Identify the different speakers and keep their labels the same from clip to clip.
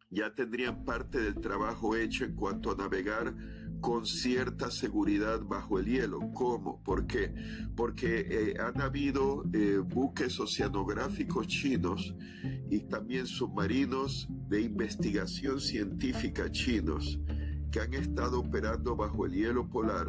Speaker 1: ya tendrían parte del trabajo hecho en cuanto a navegar con cierta seguridad bajo el hielo. ¿Cómo? ¿Por qué? Porque han habido buques oceanográficos chinos y también submarinos de investigación científica chinos que han estado operando bajo el hielo polar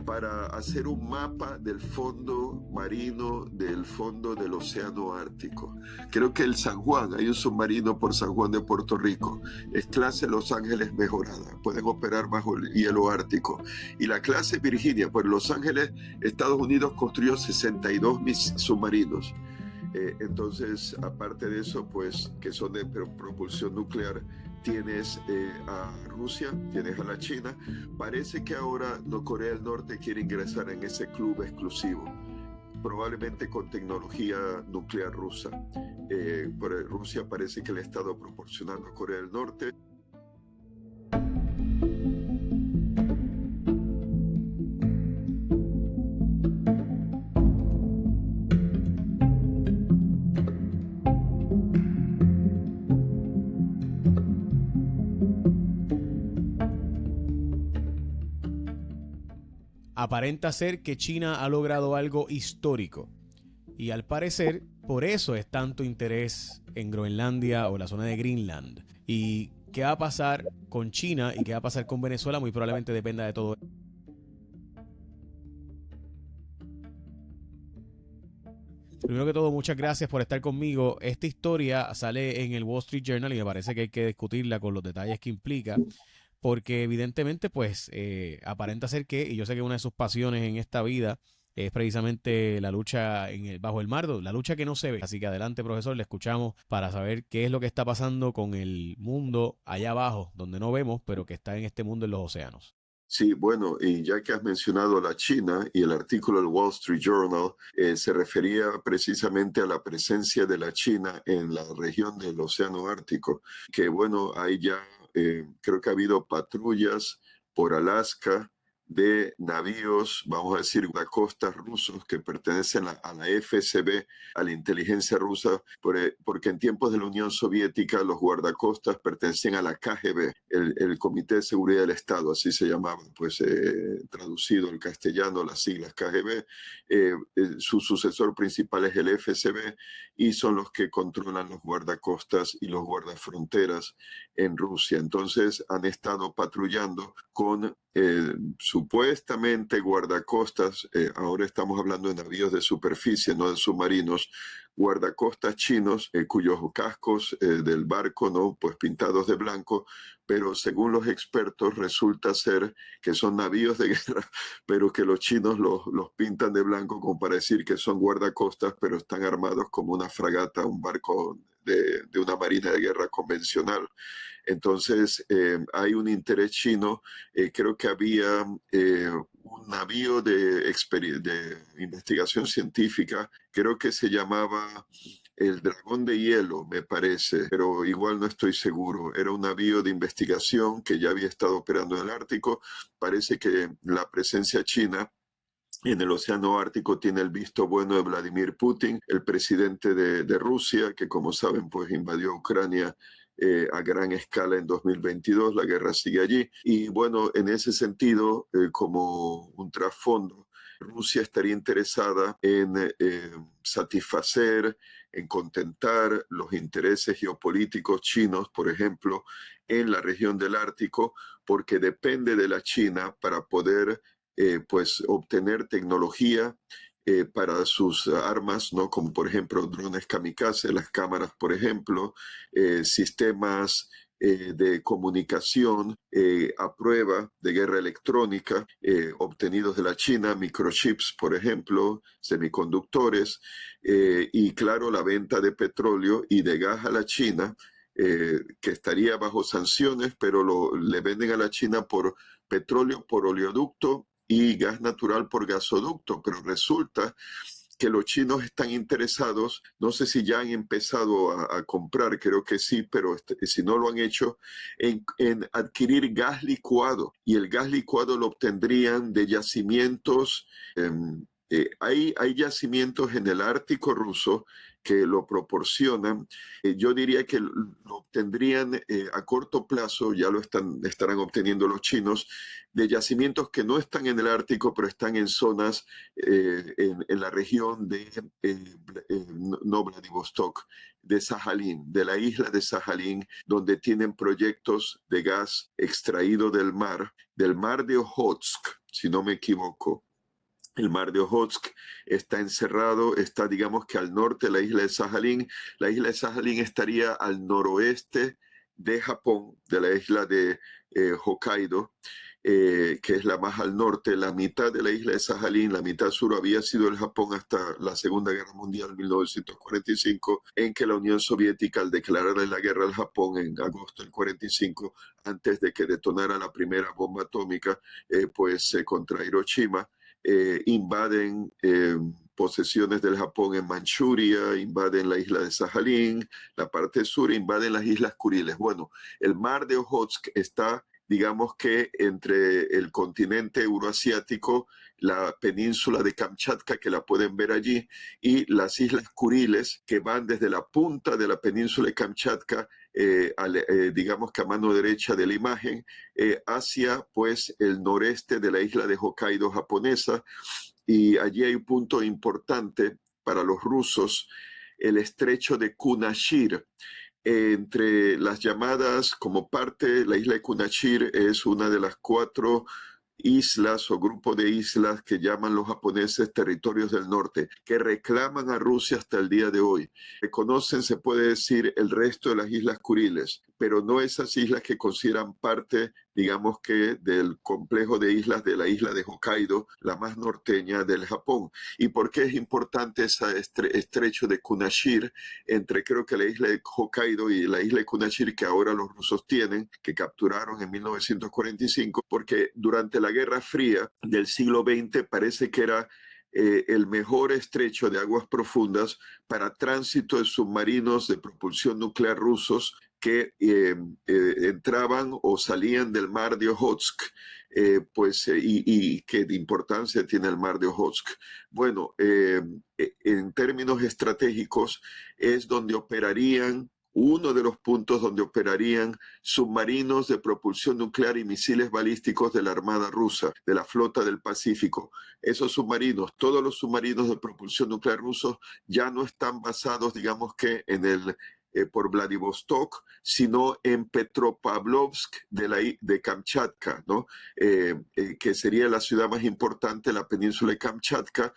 Speaker 1: para hacer un mapa del fondo marino, del fondo del océano Ártico. Creo que el San Juan, hay un submarino por San Juan de Puerto Rico, es clase Los Ángeles mejorada, pueden operar bajo el hielo ártico. Y la clase Virginia, pues Los Ángeles, Estados Unidos construyó 62 submarinos. Entonces, aparte de eso, pues que son de propulsión nuclear, tienes a Rusia, tienes a la China. Parece que ahora Corea del Norte quiere ingresar en ese club exclusivo, probablemente con tecnología nuclear rusa. Pero Rusia parece que le ha estado proporcionando a Corea del Norte.
Speaker 2: Aparenta ser que China ha logrado algo histórico y al parecer por eso es tanto interés en Groenlandia o la zona de Greenland. Y qué va a pasar con China y qué va a pasar con Venezuela muy probablemente dependa de todo. Primero que todo, muchas gracias por estar conmigo. Esta historia sale en el Wall Street Journal y me parece que hay que discutirla con los detalles que implica. Porque evidentemente pues aparenta ser que, y yo sé que una de sus pasiones en esta vida es precisamente la lucha bajo el mar, la lucha que no se ve. Así que adelante, profesor, le escuchamos para saber qué es lo que está pasando con el mundo allá abajo, donde no vemos, pero que está en este mundo en los océanos.
Speaker 1: Sí, bueno, y ya que has mencionado la China y el artículo del Wall Street Journal se refería precisamente a la presencia de la China en la región del Océano Ártico, que bueno, hay ya, creo que ha habido patrullas por Alaska de navíos, vamos a decir, guardacostas rusos que pertenecen a la FSB, a la inteligencia rusa, porque en tiempos de la Unión Soviética los guardacostas pertenecían a la KGB, el Comité de Seguridad del Estado, así se llamaba, pues traducido al castellano, las siglas KGB. Su sucesor principal es el FSB y son los que controlan los guardacostas y los guardafronteras en Rusia. Entonces han estado patrullando con supuestamente guardacostas, ahora estamos hablando de navíos de superficie, no de submarinos, guardacostas chinos cuyos cascos del barco, ¿no? Pues pintados de blanco, pero según los expertos resulta ser que son navíos de guerra, pero que los chinos los pintan de blanco como para decir que son guardacostas, pero están armados como una fragata, un barco de una marina de guerra convencional. Entonces hay un interés chino, creo que había un navío de investigación científica, creo que se llamaba el Dragón de Hielo, me parece, pero igual no estoy seguro. Era un navío de investigación que ya había estado operando en el Ártico. Parece que la presencia china en el Océano Ártico tiene el visto bueno de Vladimir Putin, el presidente de Rusia, que como saben, pues invadió Ucrania a gran escala en 2022, la guerra sigue allí. Y bueno, en ese sentido, como un trasfondo, Rusia estaría interesada en satisfacer, en contentar los intereses geopolíticos chinos, por ejemplo, en la región del Ártico, porque depende de la China para poder pues obtener tecnología para sus armas, ¿no? Como por ejemplo drones kamikaze, las cámaras, por ejemplo, sistemas de comunicación a prueba de guerra electrónica obtenidos de la China, microchips, por ejemplo, semiconductores, y claro, la venta de petróleo y de gas a la China, que estaría bajo sanciones, pero le venden a la China por petróleo por oleoducto y gas natural por gasoducto, pero resulta que los chinos están interesados, no sé si ya han empezado a comprar, creo que sí, pero si no lo han hecho, en adquirir gas licuado. Y el gas licuado lo obtendrían de yacimientos Hay yacimientos en el Ártico ruso que lo proporcionan. Yo diría que lo obtendrían a corto plazo, ya estarán obteniendo los chinos, de yacimientos que no están en el Ártico, pero están en zonas en la región de, no Vladivostok, de Sajalín, de la isla de Sajalín, donde tienen proyectos de gas extraído del mar de Ojotsk, si no me equivoco. El mar de Ojotsk está encerrado, está digamos que al norte de la isla de Sajalín. La isla de Sajalín estaría al noroeste de Japón, de la isla de Hokkaido, que es la más al norte. La mitad de la isla de Sajalín, la mitad sur, había sido el Japón hasta la Segunda Guerra Mundial, 1945, en que la Unión Soviética, al declararle la guerra al Japón en agosto del 45, antes de que detonara la primera bomba atómica, pues contra Hiroshima, invaden posesiones del Japón en Manchuria, invaden la isla de Sajalín, la parte sur, invaden las islas Kuriles. Bueno, el mar de Ojotsk está, digamos que entre el continente euroasiático, la península de Kamchatka, que la pueden ver allí, y las islas Kuriles, que van desde la punta de la península de Kamchatka, digamos que a mano derecha de la imagen, hacia pues el noreste de la isla de Hokkaido japonesa. Y allí hay un punto importante para los rusos, el estrecho de Kunashir. Entre las llamadas, como parte, la isla de Kunashir es una de las 4 islas o grupo de islas que llaman los japoneses territorios del norte, que reclaman a Rusia hasta el día de hoy. Reconocen, se puede decir, el resto de las islas Kuriles, pero no esas islas que consideran parte, digamos que, del complejo de islas de la isla de Hokkaido, la más norteña del Japón. ¿Y por qué es importante ese estrecho de Kunashir entre, creo que la isla de Hokkaido y la isla de Kunashir, que ahora los rusos tienen, que capturaron en 1945? Porque durante la Guerra Fría del siglo XX parece que era el mejor estrecho de aguas profundas para tránsito de submarinos de propulsión nuclear rusos que entraban o salían del mar de Ojotsk, y qué importancia tiene el mar de Ojotsk. Bueno, en términos estratégicos es donde operarían, uno de los puntos donde operarían submarinos de propulsión nuclear y misiles balísticos de la Armada rusa, de la Flota del Pacífico. Esos submarinos, todos los submarinos de propulsión nuclear rusos ya no están basados, digamos que por Vladivostok, sino en Petropavlovsk de Kamchatka, ¿no? Que sería la ciudad más importante de la península de Kamchatka,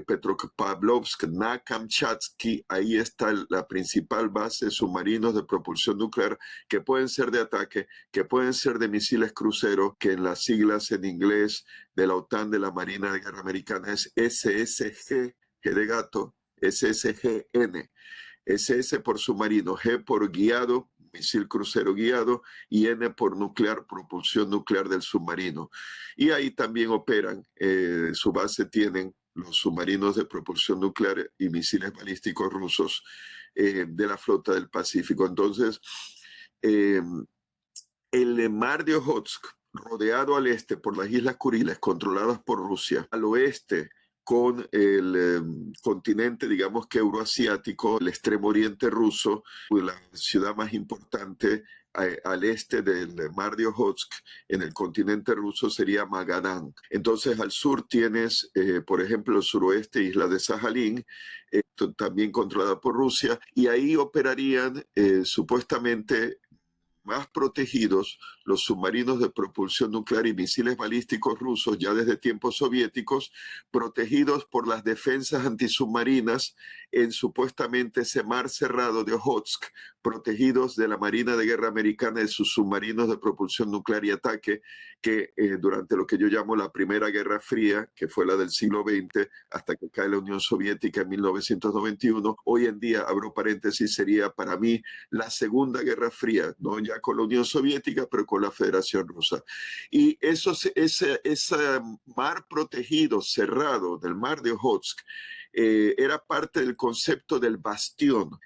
Speaker 1: Petropavlovsk na Kamchatsky. Ahí está la principal base de submarinos de propulsión nuclear que pueden ser de ataque, que pueden ser de misiles cruceros, que en las siglas en inglés de la OTAN, de la Marina de Guerra Americana, es SSG, G de gato, SSGN. SS por submarino, G por guiado, misil crucero guiado, y N por nuclear, propulsión nuclear del submarino. Y ahí también operan, su base tienen los submarinos de propulsión nuclear y misiles balísticos rusos de la Flota del Pacífico. Entonces, el mar de Ojotsk, rodeado al este por las Islas Kuriles, controladas por Rusia, al oeste con el continente, digamos que euroasiático, el extremo oriente ruso, la ciudad más importante al este del mar de Ojotsk, en el continente ruso, sería Magadán. Entonces al sur tienes, por ejemplo, el suroeste, isla de Sajalín, también controlada por Rusia, y ahí operarían supuestamente más protegidos los submarinos de propulsión nuclear y misiles balísticos rusos ya desde tiempos soviéticos, protegidos por las defensas antisubmarinas en supuestamente ese mar cerrado de Ojotsk, protegidos de la Marina de Guerra Americana de sus submarinos de propulsión nuclear y ataque, que durante lo que yo llamo la Primera Guerra Fría, que fue la del siglo XX, hasta que cae la Unión Soviética en 1991, hoy en día, abro paréntesis, sería para mí la Segunda Guerra Fría, ¿no? Ya ya con la Unión Soviética, pero con la Federación Rusa. Y ese mar protegido, cerrado, del mar de Ojotsk, era parte del concepto del bastión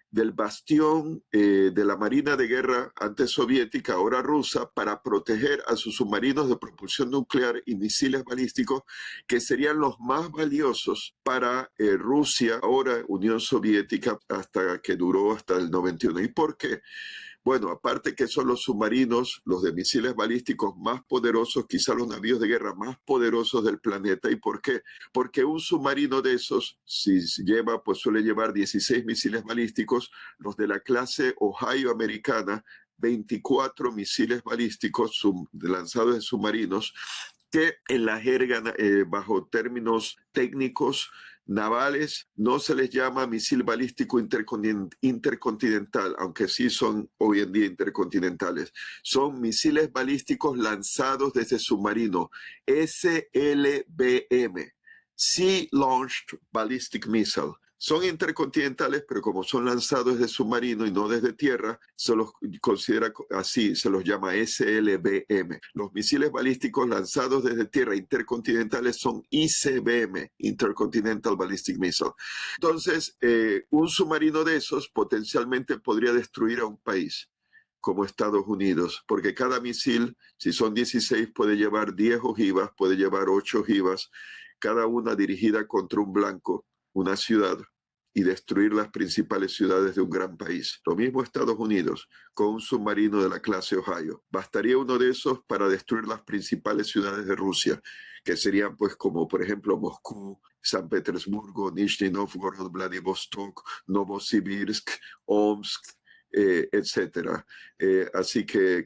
Speaker 1: de la Marina de Guerra antes soviética, ahora rusa, para proteger a sus submarinos de propulsión nuclear y misiles balísticos, que serían los más valiosos para Rusia, ahora Unión Soviética, hasta que duró hasta el 91. ¿Y por qué? Bueno, aparte que son los submarinos, los de misiles balísticos más poderosos, quizá los navíos de guerra más poderosos del planeta. ¿Y por qué? Porque un submarino de esos, si lleva, pues suele llevar 16 misiles balísticos, los de la clase Ohio americana, 24 misiles balísticos lanzados de submarinos, que en la jerga, bajo términos técnicos navales, no se les llama misil balístico intercontinental, aunque sí son hoy en día intercontinentales. Son misiles balísticos lanzados desde submarino, SLBM, Sea Launched Ballistic Missile. Son intercontinentales, pero como son lanzados desde submarino y no desde tierra, se los considera así, se los llama SLBM. Los misiles balísticos lanzados desde tierra intercontinentales son ICBM, Intercontinental Ballistic Missile. Entonces, un submarino de esos potencialmente podría destruir a un país como Estados Unidos, porque cada misil, si son 16, puede llevar 10 ojivas, puede llevar 8 ojivas, cada una dirigida contra un blanco, una ciudad, y destruir las principales ciudades de un gran país. Lo mismo Estados Unidos, con un submarino de la clase Ohio. Bastaría uno de esos para destruir las principales ciudades de Rusia, que serían pues como por ejemplo Moscú, San Petersburgo, Nizhny Novgorod, Vladivostok, Novosibirsk, Omsk, etcétera. Así que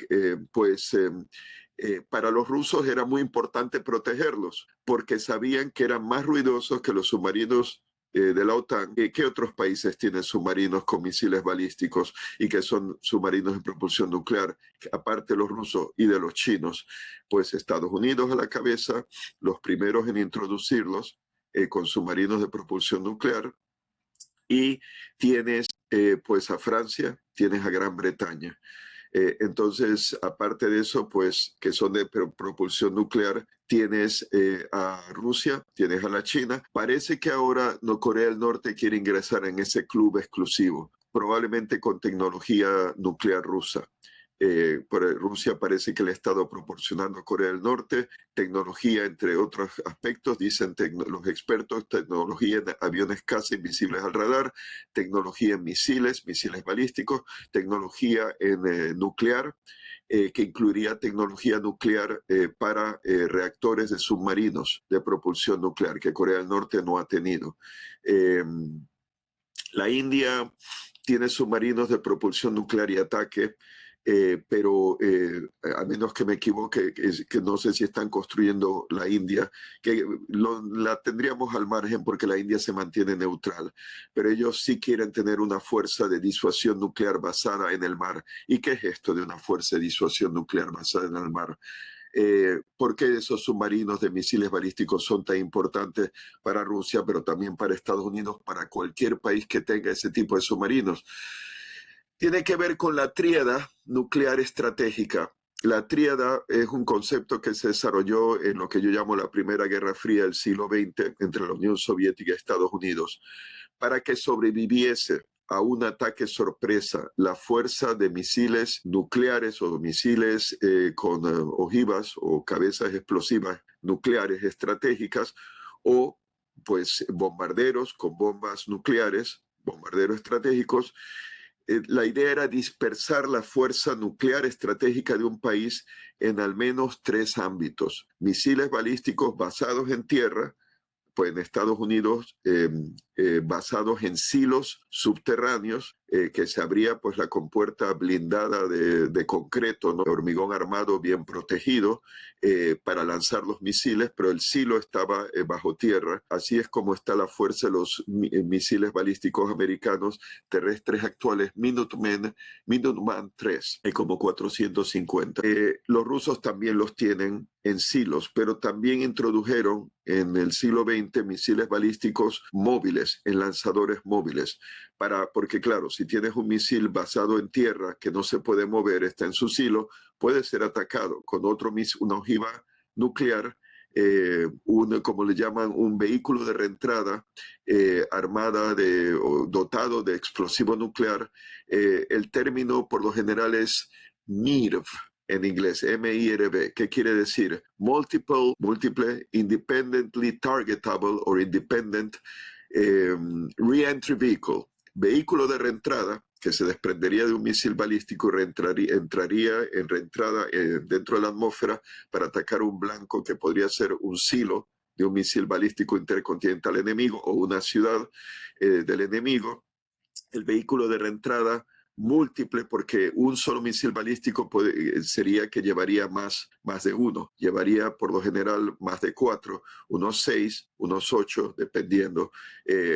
Speaker 1: para los rusos era muy importante protegerlos, porque sabían que eran más ruidosos que los submarinos de la OTAN. ¿Qué otros países tienen submarinos con misiles balísticos y que son submarinos de propulsión nuclear? Aparte de los rusos y de los chinos, pues Estados Unidos a la cabeza, los primeros en introducirlos con submarinos de propulsión nuclear, y tienes pues a Francia, tienes a Gran Bretaña. Entonces, aparte de eso, pues que son de propulsión nuclear, tienes a Rusia, tienes a la China. Parece que ahora Corea del Norte quiere ingresar en ese club exclusivo, probablemente con tecnología nuclear rusa. Rusia parece que le ha estado proporcionando a Corea del Norte tecnología, entre otros aspectos, dicen los expertos, tecnología en aviones caza invisibles al radar, tecnología en misiles balísticos, tecnología en nuclear, que incluiría tecnología nuclear para reactores de submarinos de propulsión nuclear, que Corea del Norte no ha tenido. La India tiene submarinos de propulsión nuclear y ataque, pero a menos que me equivoque, que no sé si están construyendo la India, que la tendríamos al margen porque la India se mantiene neutral, pero ellos sí quieren tener una fuerza de disuasión nuclear basada en el mar. ¿Y qué es esto de una fuerza de disuasión nuclear basada en el mar? ¿Por qué esos submarinos de misiles balísticos son tan importantes para Rusia, pero también para Estados Unidos, para cualquier país que tenga ese tipo de submarinos? Tiene que ver con la tríada nuclear estratégica. La tríada es un concepto que se desarrolló en lo que yo llamo la Primera Guerra Fría del siglo XX entre la Unión Soviética y Estados Unidos, para que sobreviviese a un ataque sorpresa la fuerza de misiles nucleares o misiles con ojivas o cabezas explosivas nucleares estratégicas, o pues bombarderos con bombas nucleares, bombarderos estratégicos. La idea era dispersar la fuerza nuclear estratégica de un país en al menos 3 ámbitos: misiles balísticos basados en tierra, pues en Estados Unidos basados en silos subterráneos, que se abría pues la compuerta blindada de concreto, ¿no?, de hormigón armado bien protegido para lanzar los misiles, pero el silo estaba bajo tierra. Así es como está la fuerza de los misiles balísticos americanos terrestres actuales, Minuteman III, como 450. Los rusos también los tienen en silos, pero también introdujeron en el siglo XX misiles balísticos móviles, en lanzadores móviles, porque claro, si tienes un misil basado en tierra que no se puede mover, está en su silo, puede ser atacado con otro misil, una ojiva nuclear, como le llaman, un vehículo de reentrada armada o dotado de explosivo nuclear. El término por lo general es MIRV en inglés, MIRV. ¿Qué quiere decir? Múltiple, independently targetable or independent re-entry vehicle. Vehículo de reentrada que se desprendería de un misil balístico y entraría en reentrada dentro de la atmósfera para atacar un blanco que podría ser un silo de un misil balístico intercontinental enemigo o una ciudad del enemigo. El vehículo de reentrada múltiple, porque un solo misil balístico sería que llevaría más de uno, llevaría por lo general más de 4, unos 6, unos 8, dependiendo.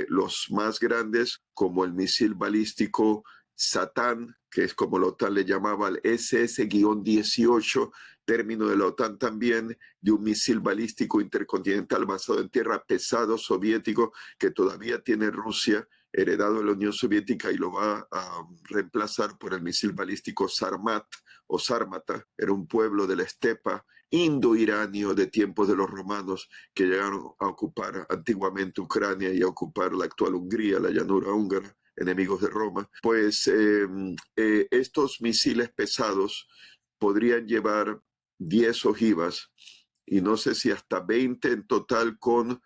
Speaker 1: Los más grandes, como el misil balístico Satán, que es como la OTAN le llamaba al SS-18, término de la OTAN también, de un misil balístico intercontinental basado en tierra pesado soviético que todavía tiene Rusia, heredado de la Unión Soviética, y lo va a reemplazar por el misil balístico Sarmat o Sármata. Era un pueblo de la estepa indo-iranio de tiempos de los romanos que llegaron a ocupar antiguamente Ucrania y a ocupar la actual Hungría, la llanura húngara, enemigos de Roma. Pues estos misiles pesados podrían llevar 10 ojivas y no sé si hasta 20 en total con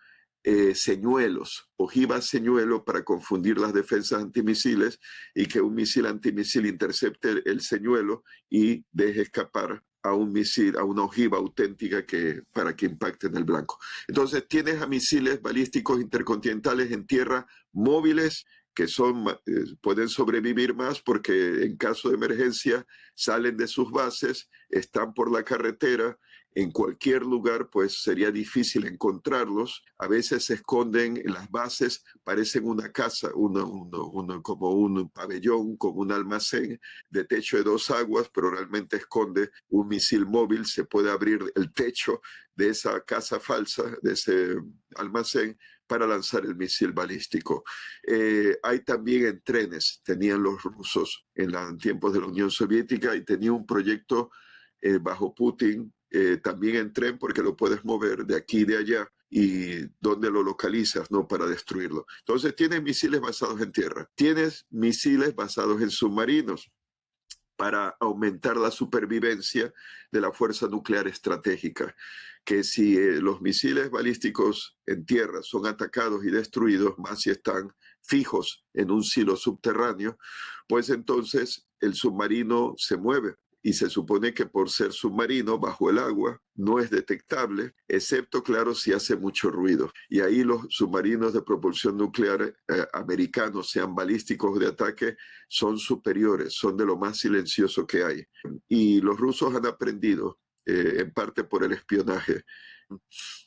Speaker 1: señuelos, ojivas señuelo para confundir las defensas antimisiles y que un misil antimisil intercepte el señuelo y deje escapar a un misil, a una ojiva auténtica para que impacte en el blanco. Entonces tienes a misiles balísticos intercontinentales en tierra móviles que pueden sobrevivir más porque en caso de emergencia salen de sus bases, están por la carretera, en cualquier lugar pues sería difícil encontrarlos. A veces se esconden en las bases, parecen una casa, como un pabellón, como un almacén de techo de 2 aguas, pero realmente esconde un misil móvil. Se puede abrir el techo de esa casa falsa, de ese almacén, para lanzar el misil balístico. Hay también en trenes, tenían los rusos en tiempos de la Unión Soviética, y tenía un proyecto bajo Putin, también en tren, porque lo puedes mover de aquí y de allá, y dónde lo localizas, ¿no? Para destruirlo. Entonces tienes misiles basados en tierra, tienes misiles basados en submarinos, para aumentar la supervivencia de la fuerza nuclear estratégica, que si los misiles balísticos en tierra son atacados y destruidos, más si están fijos en un silo subterráneo, pues entonces el submarino se mueve. Y se supone que por ser submarino bajo el agua no es detectable, excepto, claro, si hace mucho ruido. Y ahí los submarinos de propulsión nuclear americanos, sean balísticos de ataque, son superiores, son de lo más silencioso que hay. Y los rusos han aprendido, en parte por el espionaje.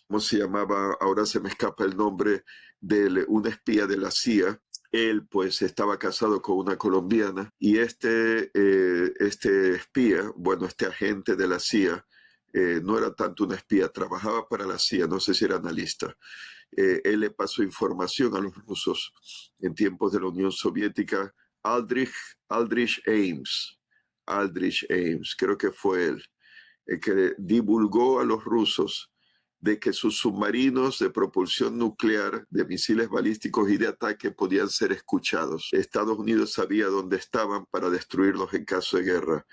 Speaker 1: ¿Cómo se llamaba? Ahora se me escapa el nombre de un espía de la CIA. Él pues estaba casado con una colombiana, y este espía, bueno, este agente de la CIA, no era tanto un espía, trabajaba para la CIA, no sé si era analista. Él le pasó información a los rusos en tiempos de la Unión Soviética. Aldrich Ames, creo que fue él, que divulgó a los rusos de que sus submarinos de propulsión nuclear, de misiles balísticos y de ataque podían ser escuchados. Estados Unidos sabía dónde estaban para destruirlos en caso de guerra,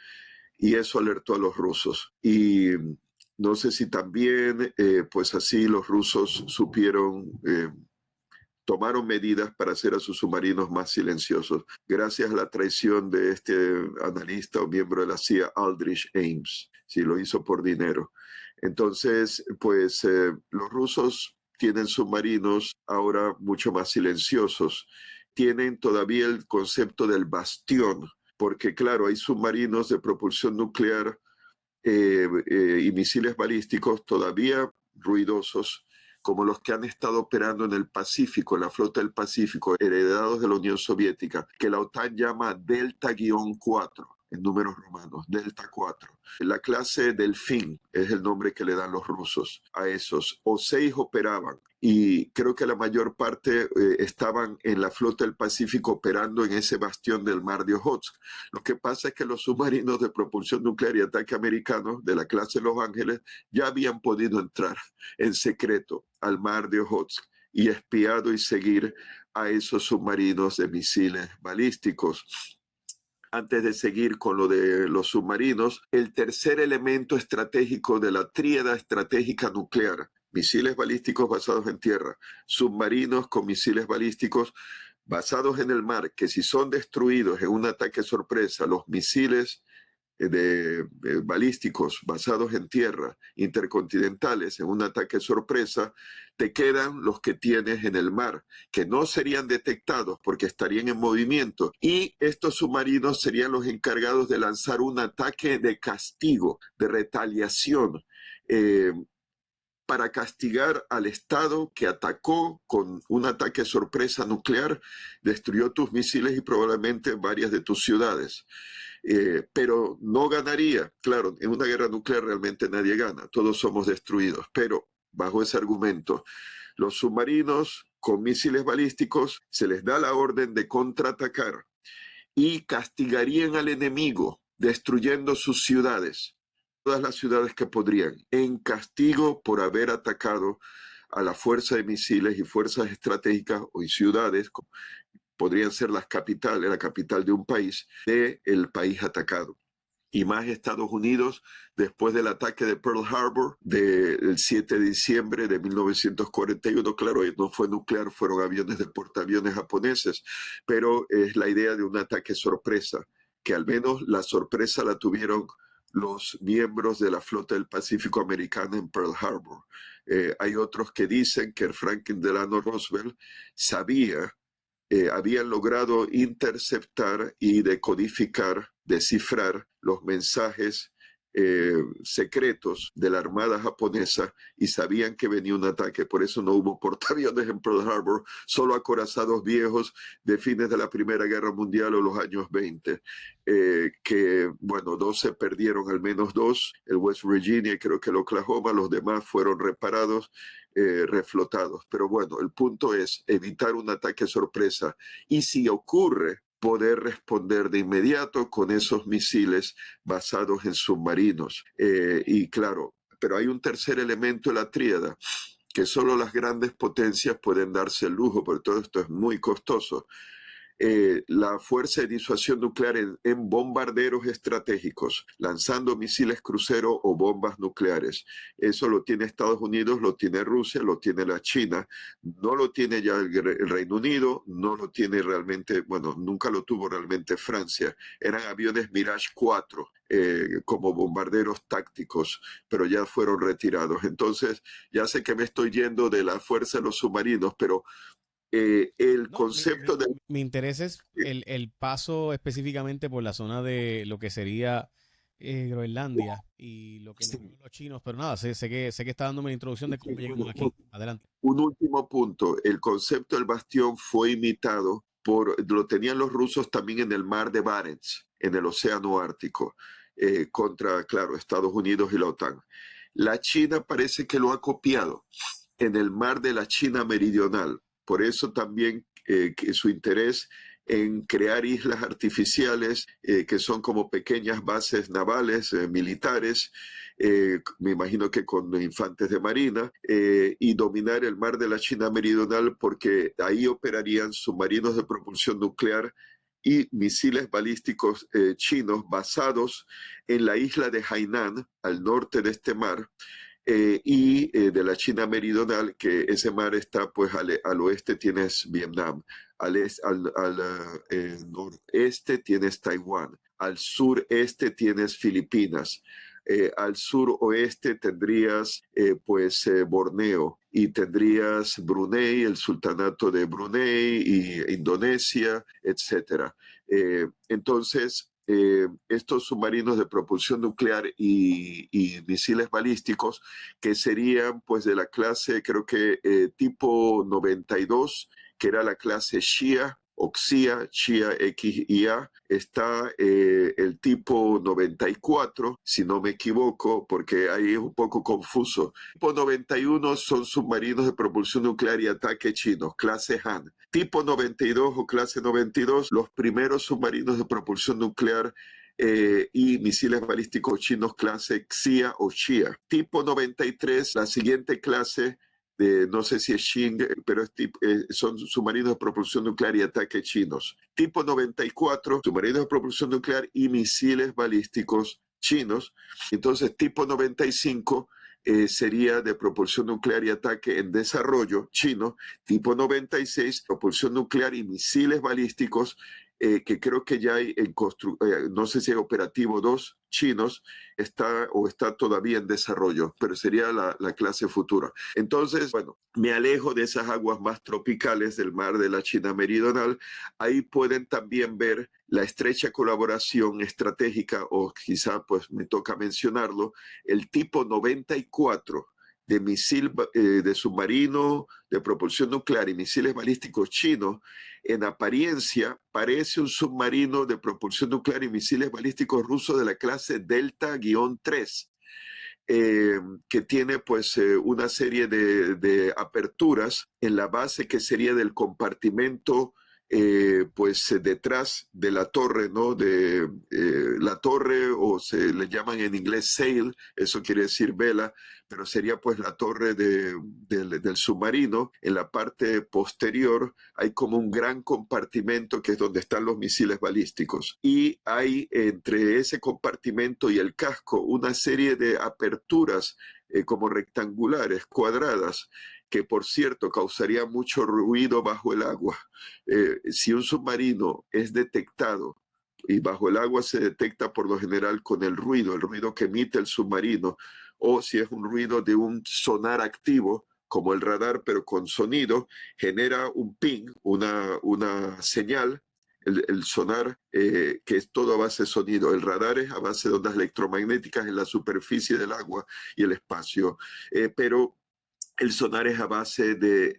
Speaker 1: y eso alertó a los rusos. Y no sé si también, pues así los rusos tomaron medidas para hacer a sus submarinos más silenciosos, gracias a la traición de este analista o miembro de la CIA, Aldrich Ames. Sí, lo hizo por dinero. Entonces, pues los rusos tienen submarinos ahora mucho más silenciosos. Tienen todavía el concepto del bastión, porque claro, hay submarinos de propulsión nuclear y misiles balísticos todavía ruidosos, como los que han estado operando en el Pacífico, en la flota del Pacífico, heredados de la Unión Soviética, que la OTAN llama Delta-4. en números romanos, Delta 4. La clase Delfín es el nombre que le dan los rusos a esos, o 6 operaban. Y creo que la mayor parte estaban en la flota del Pacífico operando en ese bastión del mar de Ojotsk. Lo que pasa es que los submarinos de propulsión nuclear y ataque americanos de la clase Los Ángeles ya habían podido entrar en secreto al mar de Ojotsk y espiado y seguir a esos submarinos de misiles balísticos. Antes de seguir con lo de los submarinos, el tercer elemento estratégico de la tríada estratégica nuclear, misiles balísticos basados en tierra, submarinos con misiles balísticos basados en el mar, que si son destruidos en un ataque sorpresa, los misiles balísticos basados en tierra, intercontinentales, en un ataque sorpresa, te quedan los que tienes en el mar, que no serían detectados porque estarían en movimiento, y estos submarinos serían los encargados de lanzar un ataque de castigo, de retaliación, para castigar al Estado que atacó con un ataque sorpresa nuclear, destruyó tus misiles y probablemente varias de tus ciudades. Pero no ganaría. Claro, en una guerra nuclear realmente nadie gana, todos somos destruidos, pero bajo ese argumento, los submarinos con misiles balísticos se les da la orden de contraatacar y castigarían al enemigo destruyendo sus ciudades, todas las ciudades que podrían, en castigo por haber atacado a la fuerza de misiles y fuerzas estratégicas o ciudades, podrían ser las capitales, la capital de un país, del país atacado. Y más Estados Unidos, después del ataque de Pearl Harbor del 7 de diciembre de 1941, claro, no fue nuclear, fueron aviones de portaaviones japoneses, pero es la idea de un ataque sorpresa, que al menos la sorpresa la tuvieron los miembros de la flota del Pacífico americana en Pearl Harbor. Hay otros que dicen que Franklin Delano Roosevelt sabía, habían logrado interceptar y decodificar, descifrar los mensajes secretos de la Armada japonesa y sabían que venía un ataque. Por eso no hubo portaaviones en Pearl Harbor, solo acorazados viejos de fines de la Primera Guerra Mundial o los años 20, que, bueno, 12 perdieron, al menos 2, el West Virginia y creo que el Oklahoma, los demás fueron reparados, reflotados. Pero bueno, el punto es evitar un ataque sorpresa y si ocurre, poder responder de inmediato con esos misiles basados en submarinos. Y claro, pero hay un tercer elemento de la tríada, que solo las grandes potencias pueden darse el lujo, porque todo esto es muy costoso. La fuerza de disuasión nuclear en bombarderos estratégicos, lanzando misiles crucero o bombas nucleares. Eso lo tiene Estados Unidos, lo tiene Rusia, lo tiene la China, no lo tiene ya el Reino Unido, no lo tiene realmente, bueno, nunca lo tuvo realmente Francia. Eran aviones Mirage 4, como bombarderos tácticos, pero ya fueron retirados. Entonces, ya sé que me estoy yendo de la fuerza de los submarinos, pero el
Speaker 2: No,
Speaker 1: concepto de...
Speaker 2: mi interés es el paso específicamente por la zona de lo que sería Groenlandia y lo que
Speaker 1: Sí,
Speaker 2: llamaban los chinos, pero nada, sé que está dándome la introducción de cómo
Speaker 1: sí,
Speaker 2: llegamos aquí. Adelante.
Speaker 1: un último punto, el concepto del bastión fue imitado lo tenían los rusos también en el mar de Barents, en el océano Ártico, contra, claro, Estados Unidos y la OTAN. La China parece que lo ha copiado en el mar de la China meridional. Por eso también que su interés en crear islas artificiales que son como pequeñas bases navales, militares, me imagino que con infantes de marina, y dominar el mar de la China meridional porque ahí operarían submarinos de propulsión nuclear y misiles balísticos chinos basados en la isla de Hainan, al norte de este mar, de la China meridional, que ese mar está pues al oeste tienes Vietnam, al noreste tienes Taiwán, al sureste tienes Filipinas, al suroeste tendrías Borneo y tendrías Brunei, el sultanato de Brunei y Indonesia, etcétera. Entonces, estos submarinos de propulsión nuclear y misiles balísticos que serían pues de la clase, creo que tipo 92, que era la clase Shia o XIA, Xia X y A. Está el tipo 94, si no me equivoco, porque ahí es un poco confuso. Tipo 91 son submarinos de propulsión nuclear y ataque chinos, clase Han. Tipo 92 o clase 92, los primeros submarinos de propulsión nuclear y misiles balísticos chinos clase XIA o Xia. Tipo 93, la siguiente clase, no sé si es Xing, pero son submarinos de propulsión nuclear y ataque chinos. Tipo 94, submarinos de propulsión nuclear y misiles balísticos chinos. Entonces, tipo 95 sería de propulsión nuclear y ataque en desarrollo chino. Tipo 96, propulsión nuclear y misiles balísticos, que creo que ya hay no sé si hay operativo 2 chinos, está todavía en desarrollo, pero sería la clase futura. Entonces, bueno, me alejo de esas aguas más tropicales del mar de la China Meridional. Ahí pueden también ver la estrecha colaboración estratégica, o quizá pues me toca mencionarlo, el tipo 94 de misil de submarino de propulsión nuclear y misiles balísticos chinos. En apariencia parece un submarino de propulsión nuclear y misiles balísticos rusos de la clase Delta-3, que tiene pues una serie de aperturas en la base que sería del compartimento pues detrás de la torre, ¿no? De la torre, o se le llaman en inglés sail, eso quiere decir vela, pero sería pues la torre del submarino. En la parte posterior hay como un gran compartimento que es donde están los misiles balísticos, y hay entre ese compartimento y el casco una serie de aperturas como rectangulares, cuadradas, que por cierto causaría mucho ruido bajo el agua. Si un submarino es detectado, y bajo el agua se detecta por lo general con el ruido que emite el submarino, o si es un ruido de un sonar activo, como el radar, pero con sonido, genera un ping, una señal. El sonar, que es todo a base de sonido. El radar es a base de ondas electromagnéticas en la superficie del agua y el espacio. Pero el sonar es a base de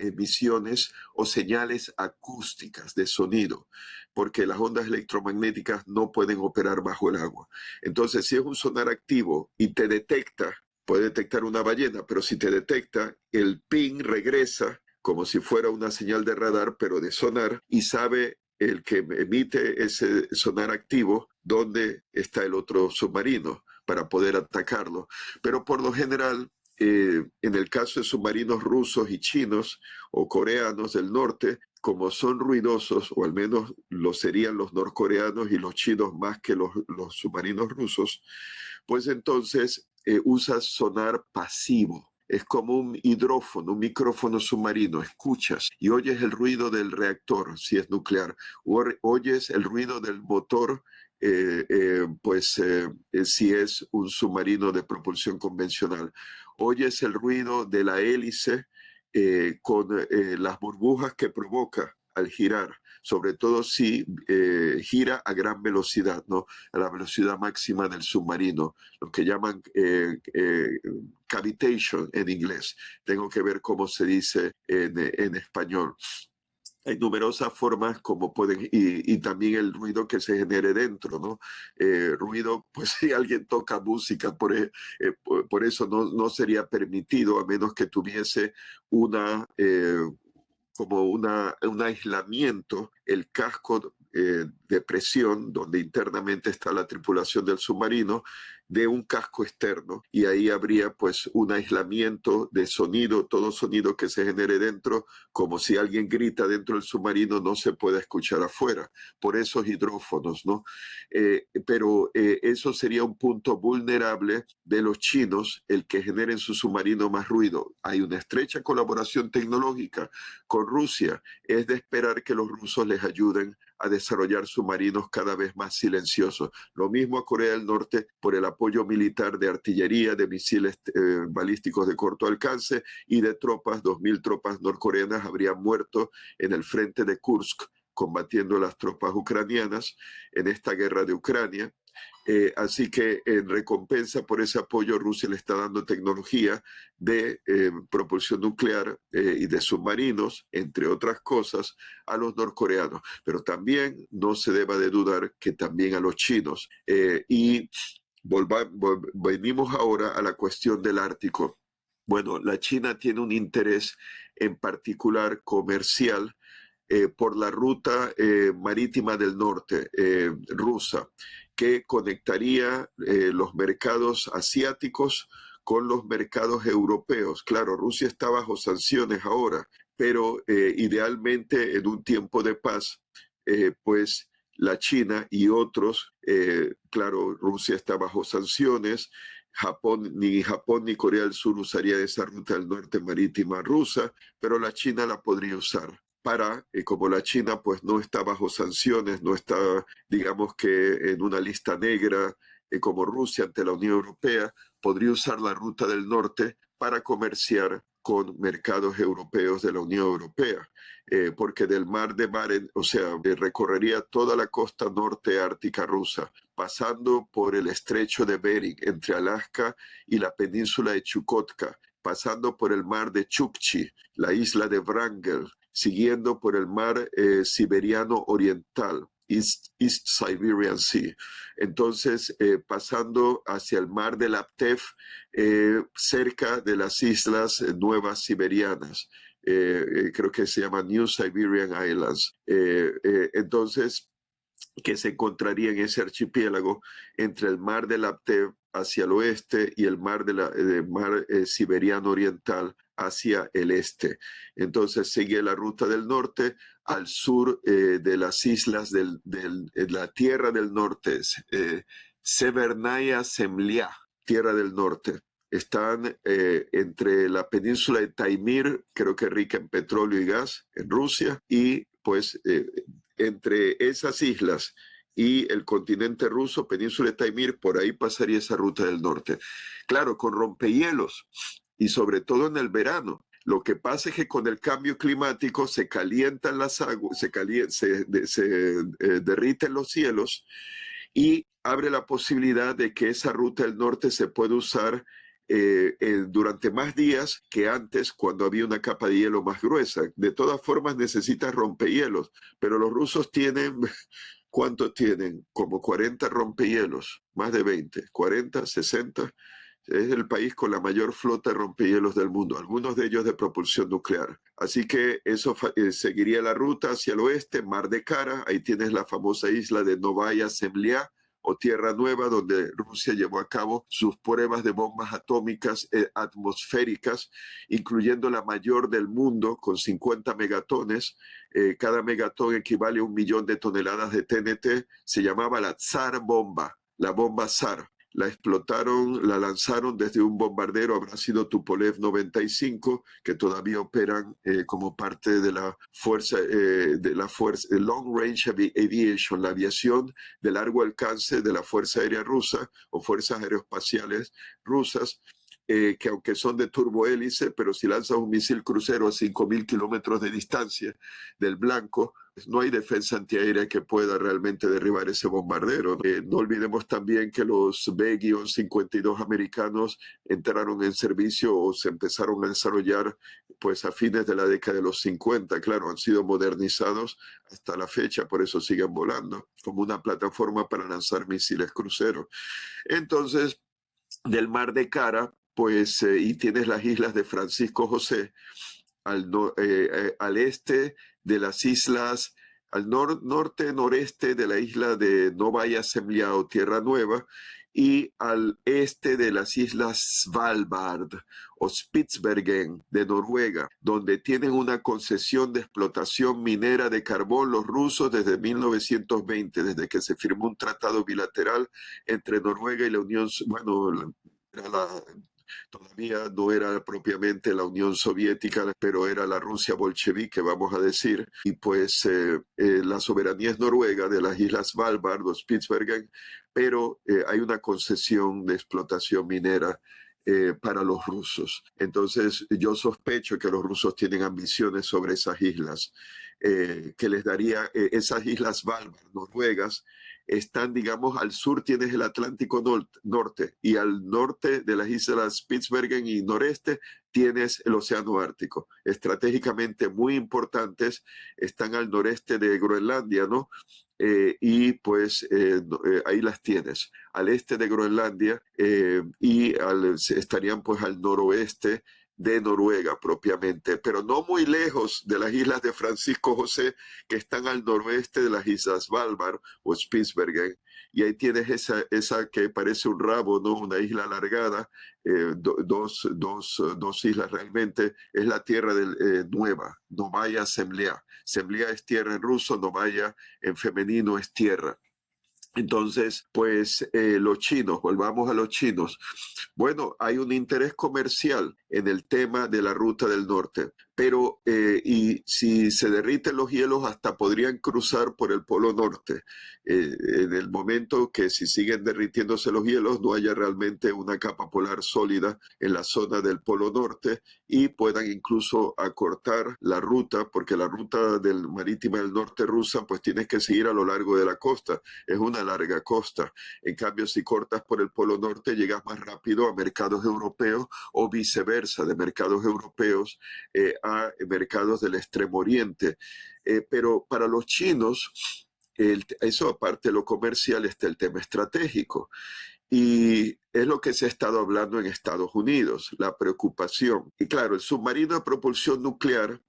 Speaker 1: emisiones o señales acústicas de sonido, porque las ondas electromagnéticas no pueden operar bajo el agua. Entonces, si es un sonar activo y te detecta, puede detectar una ballena, pero si te detecta, el ping regresa como si fuera una señal de radar, pero de sonar, y sabe el que emite ese sonar activo dónde está el otro submarino para poder atacarlo. Pero por lo general, en el caso de submarinos rusos y chinos o coreanos del norte, como son ruidosos, o al menos lo serían los norcoreanos y los chinos más que los submarinos rusos, pues entonces usa sonar pasivo. Es como un hidrófono, un micrófono submarino. Escuchas y oyes el ruido del reactor, si es nuclear, o oyes el ruido del motor, si es un submarino de propulsión convencional. Oyes el ruido de la hélice con las burbujas que provoca al girar, sobre todo si gira a gran velocidad, ¿no? A la velocidad máxima del submarino, lo que llaman cavitation en inglés. Tengo que ver cómo se dice en español. Hay numerosas formas como pueden, y también el ruido que se genere dentro, ¿no? Ruido, pues si alguien toca música, por eso no sería permitido, a menos que tuviese como un aislamiento, el casco de presión, donde internamente está la tripulación del submarino, de un casco externo, y ahí habría pues un aislamiento de sonido. Todo sonido que se genere dentro, como si alguien grita dentro del submarino, no se puede escuchar afuera, por esos hidrófonos, ¿no? Pero eso sería un punto vulnerable de los chinos, el que generen su submarino más ruido. Hay una estrecha colaboración tecnológica con Rusia. Es de esperar que los rusos les ayuden a desarrollar submarinos cada vez más silenciosos. Lo mismo a Corea del Norte por el apoyo militar de artillería, de misiles balísticos de corto alcance y de tropas. 2.000 tropas norcoreanas habrían muerto en el frente de Kursk combatiendo las tropas ucranianas en esta guerra de Ucrania. Así que en recompensa por ese apoyo, Rusia le está dando tecnología de propulsión nuclear y de submarinos, entre otras cosas, a los norcoreanos. Pero también no se deba de dudar que también a los chinos. Venimos ahora a la cuestión del Ártico. Bueno, la China tiene un interés en particular comercial por la ruta marítima del norte rusa, que conectaría los mercados asiáticos con los mercados europeos. Claro, Rusia está bajo sanciones ahora, pero idealmente en un tiempo de paz, pues la China y otros, claro, Rusia está bajo sanciones, ni Japón ni Corea del Sur usaría esa ruta del norte marítima rusa, pero la China la podría usar para, como la China pues no está bajo sanciones, no está, digamos que en una lista negra como Rusia ante la Unión Europea, podría usar la ruta del norte para comerciar con mercados europeos de la Unión Europea, porque del mar de Barents, o sea, recorrería toda la costa norte ártica rusa, pasando por el estrecho de Bering entre Alaska y la península de Chukotka, pasando por el mar de Chukchi, la isla de Wrangel, siguiendo por el mar siberiano oriental, East Siberian Sea. Entonces, pasando hacia el mar de Laptev, cerca de las islas nuevas siberianas. Creo que se llama New Siberian Islands. Entonces, que se encontraría en ese archipiélago entre el mar de Laptev hacia el oeste y el mar, siberiano oriental hacia el este. Entonces sigue la ruta del norte al sur de las islas de la Tierra del Norte, Severnaya Zemlya, Tierra del Norte. Están entre la península de Taimir, creo que rica en petróleo y gas, en Rusia, y pues entre esas islas y el continente ruso, península de Taimir, por ahí pasaría esa ruta del norte. Claro, con rompehielos y sobre todo en el verano. Lo que pasa es que con el cambio climático se calientan las aguas, se derriten los cielos y abre la posibilidad de que esa ruta del norte se pueda usar durante más días que antes, cuando había una capa de hielo más gruesa. De todas formas necesitas rompehielos, pero los rusos tienen, ¿cuántos tienen? Como 40 rompehielos, más de 20, 40, 60. Es el país con la mayor flota de rompehielos del mundo, algunos de ellos de propulsión nuclear. Así que eso seguiría la ruta hacia el oeste, Mar de Kara, ahí tienes la famosa isla de Novaya Zemlya, o Tierra Nueva, donde Rusia llevó a cabo sus pruebas de bombas atómicas atmosféricas, incluyendo la mayor del mundo, con 50 megatones. Cada megatón equivale a 1 millón de toneladas de TNT. Se llamaba la Tsar bomba, la bomba Tsar. La explotaron, la lanzaron desde un bombardero, habrá sido Tupolev 95, que todavía operan como parte de la fuerza, Long Range Aviation, la aviación de largo alcance de la Fuerza Aérea Rusa o Fuerzas Aeroespaciales Rusas, que aunque son de turbohélice, pero si lanzas un misil crucero a 5.000 kilómetros de distancia del blanco, pues no hay defensa antiaérea que pueda realmente derribar ese bombardero. No olvidemos también que los B-52 americanos entraron en servicio o se empezaron a desarrollar pues a fines de la década de los 50. Claro, han sido modernizados hasta la fecha, por eso siguen volando, como una plataforma para lanzar misiles cruceros. Entonces, del Mar de Kara, pues, y tienes las islas de Francisco José, al este de las islas, al norte-noreste de la isla de Novaya Zemlya o Tierra Nueva, y al este de las islas Svalbard o Spitsbergen de Noruega, donde tienen una concesión de explotación minera de carbón los rusos desde 1920, desde que se firmó un tratado bilateral entre Noruega y la Unión, bueno, todavía no era propiamente la Unión Soviética, pero era la Rusia bolchevique, vamos a decir, y pues la soberanía es noruega de las islas Svalbard o Spitsbergen, pero hay una concesión de explotación minera para los rusos. Entonces yo sospecho que los rusos tienen ambiciones sobre esas islas, que les daría esas islas Svalbard, noruegas, están, digamos, al sur tienes el Atlántico Norte y al norte de las islas Spitsbergen y noreste tienes el Océano Ártico. Estratégicamente muy importantes, están al noreste de Groenlandia, ¿no? Y pues ahí las tienes, al este de Groenlandia estarían pues al noroeste de Noruega propiamente, pero no muy lejos de las islas de Francisco José, que están al noroeste de las islas Svalbard o Spitsbergen, y ahí tienes esa que parece un rabo, ¿no? Una isla alargada, dos islas realmente, es la tierra nueva, Novaya Zemlya. Zemlya es tierra en ruso, Novaya en femenino es tierra. Entonces, pues los chinos, volvamos a los chinos. Bueno, hay un interés comercial en el tema de la ruta del norte, pero y si se derriten los hielos hasta podrían cruzar por el polo norte. En el momento que si siguen derritiéndose los hielos no haya realmente una capa polar sólida en la zona del polo norte y puedan incluso acortar la ruta, porque la ruta marítima del norte rusa pues tienes que seguir a lo largo de la costa. Es una larga costa. En cambio, si cortas por el polo norte llegas más rápido a mercados europeos o viceversa, de mercados europeos a mercados del extremo oriente. Pero para los chinos, eso aparte de lo comercial está el tema estratégico. Y es lo que se ha estado hablando en Estados Unidos, la preocupación. Y claro, el submarino de propulsión nuclear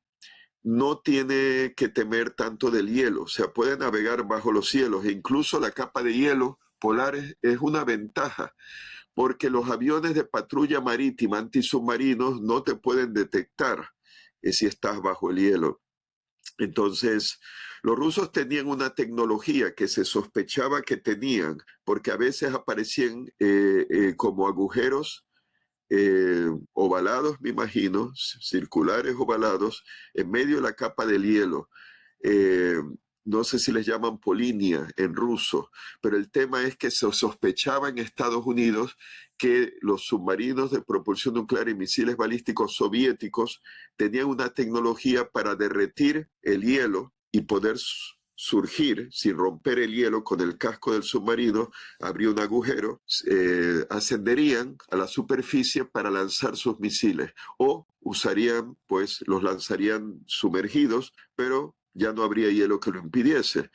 Speaker 1: no tiene que temer tanto del hielo, o sea, puede navegar bajo los cielos e incluso la capa de hielo polar es una ventaja, porque los aviones de patrulla marítima antisubmarinos no te pueden detectar si estás bajo el hielo. Entonces, los rusos tenían una tecnología que se sospechaba que tenían, porque a veces aparecían como agujeros ovalados, me imagino, circulares ovalados, en medio de la capa del hielo. Eh, no sé si les llaman polinia en ruso, pero el tema es que se sospechaba en Estados Unidos que los submarinos de propulsión nuclear y misiles balísticos soviéticos tenían una tecnología para derretir el hielo y poder surgir sin romper el hielo con el casco del submarino, abría un agujero, ascenderían a la superficie para lanzar sus misiles o usarían, pues los lanzarían sumergidos, pero ya no habría hielo que lo impidiese.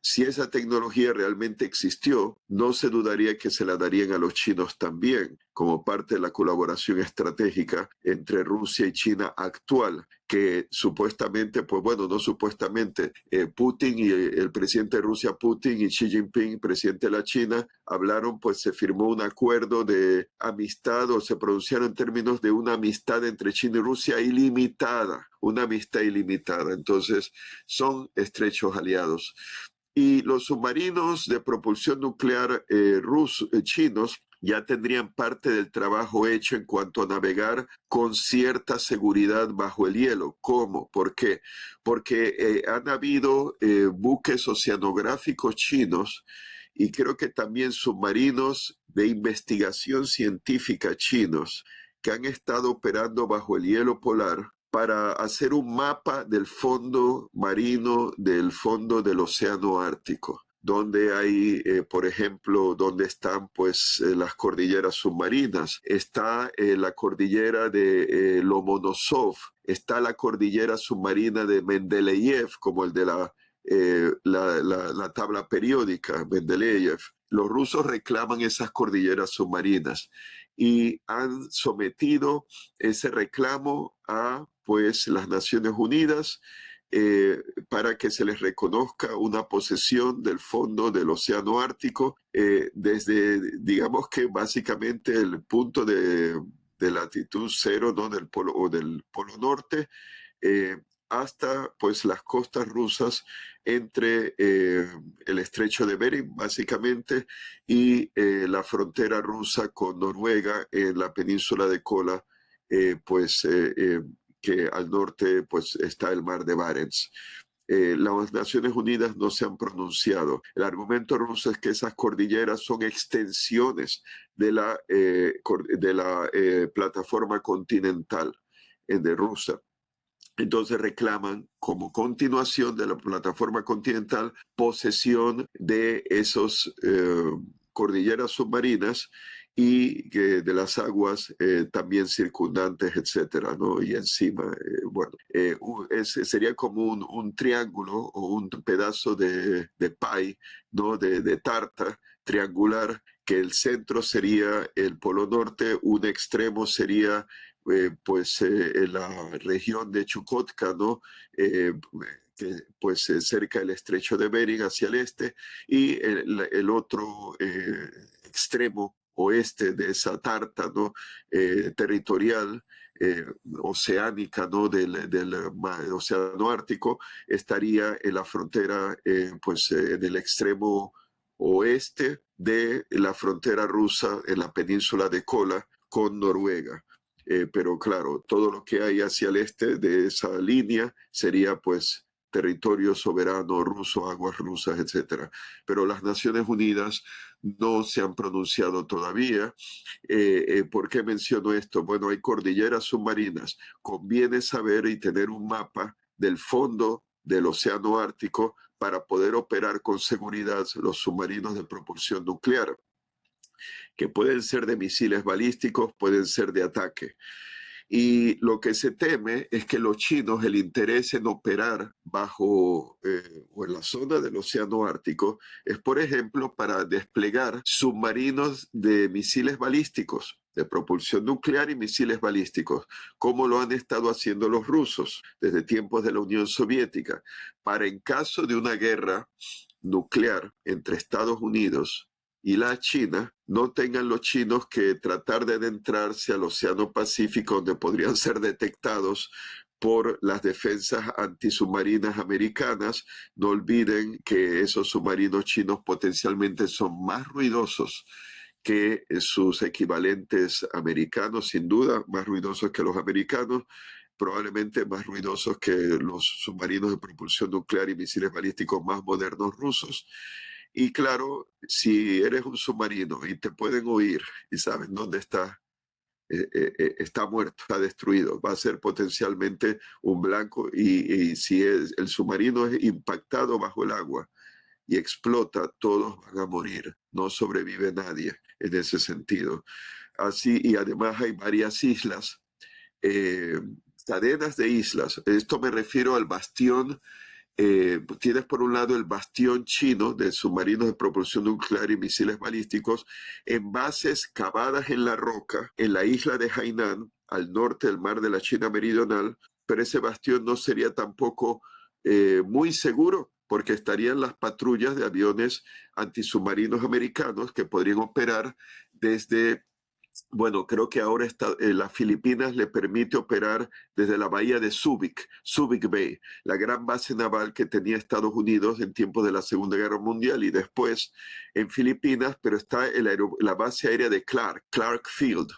Speaker 1: Si esa tecnología realmente existió, no se dudaría que se la darían a los chinos también, como parte de la colaboración estratégica entre Rusia y China actual, que supuestamente, pues bueno, no supuestamente, Putin y el presidente de Rusia, Putin, y Xi Jinping, presidente de la China, hablaron, pues se firmó un acuerdo de amistad o se pronunciaron en términos de una amistad entre China y Rusia ilimitada, una amistad ilimitada. Entonces, son estrechos aliados. Y los submarinos de propulsión nuclear chinos ya tendrían parte del trabajo hecho en cuanto a navegar con cierta seguridad bajo el hielo. ¿Cómo? ¿Por qué? Porque han habido buques oceanográficos chinos y creo que también submarinos de investigación científica chinos que han estado operando bajo el hielo polar para hacer un mapa del fondo marino, del fondo del Océano Ártico, donde hay, por ejemplo, donde están pues las cordilleras submarinas. Está la cordillera de Lomonosov, está la cordillera submarina de Mendeleev, como el de la tabla periódica, Mendeleev. Los rusos reclaman esas cordilleras submarinas y han sometido ese reclamo a pues las Naciones Unidas para que se les reconozca una posesión del fondo del Océano Ártico desde, digamos que básicamente el punto de latitud cero, ¿no? del polo norte, hasta pues las costas rusas entre el estrecho de Bering básicamente y la frontera rusa con Noruega en la península de Kola, que al norte pues está el mar de Barents. Las Naciones Unidas no se han pronunciado. El argumento ruso es que esas cordilleras son extensiones de la plataforma continental de Rusia. Entonces reclaman como continuación de la plataforma continental posesión de esos cordilleras submarinas y de las aguas también circundantes, etcétera, ¿no? Y encima, sería como un triángulo o un pedazo de pie, ¿no? De tarta triangular, que el centro sería el Polo Norte, un extremo sería en la región de Chukotka, ¿no? Cerca del estrecho de Bering hacia el este, y el otro extremo oeste de esa tarta, ¿no? Territorial, oceánica, ¿no? Del océano Ártico, estaría en la frontera, en el extremo oeste de la frontera rusa en la península de Kola con Noruega. Pero claro, todo lo que hay hacia el este de esa línea sería pues territorio soberano ruso, aguas rusas, etcétera. Pero las Naciones Unidas no se han pronunciado todavía. ¿Por qué menciono esto? Bueno, hay cordilleras submarinas. Conviene saber y tener un mapa del fondo del océano Ártico para poder operar con seguridad los submarinos de propulsión nuclear, que pueden ser de misiles balísticos, pueden ser de ataque. Y lo que se teme es que los chinos, el interés en operar bajo o en la zona del océano Ártico, es, por ejemplo, para desplegar submarinos de misiles balísticos, de propulsión nuclear y misiles balísticos, como lo han estado haciendo los rusos desde tiempos de la Unión Soviética, para en caso de una guerra nuclear entre Estados Unidos y la China, no tengan los chinos que tratar de adentrarse al Océano Pacífico, donde podrían ser detectados por las defensas antisubmarinas americanas. No olviden que esos submarinos chinos potencialmente son más ruidosos que sus equivalentes americanos, sin duda, más ruidosos que los americanos, probablemente más ruidosos que los submarinos de propulsión nuclear y misiles balísticos más modernos rusos. Y claro, si eres un submarino y te pueden oír y saben dónde está, está muerto, está destruido, va a ser potencialmente un blanco. Y si el submarino es impactado bajo el agua y explota, todos van a morir, no sobrevive nadie en ese sentido. Así, y además hay varias islas, eh, cadenas de islas. Esto me refiero al bastión. Tienes por un lado el bastión chino de submarinos de propulsión nuclear y misiles balísticos en bases cavadas en la roca en la isla de Hainan, al norte del mar de la China Meridional, pero ese bastión no sería tampoco muy seguro, porque estarían las patrullas de aviones antisubmarinos americanos que podrían operar desde... Bueno, creo que ahora las Filipinas le permite operar desde la bahía de Subic, Subic Bay, la gran base naval que tenía Estados Unidos en tiempos de la Segunda Guerra Mundial, y después en Filipinas, pero está la base aérea de Clark Field.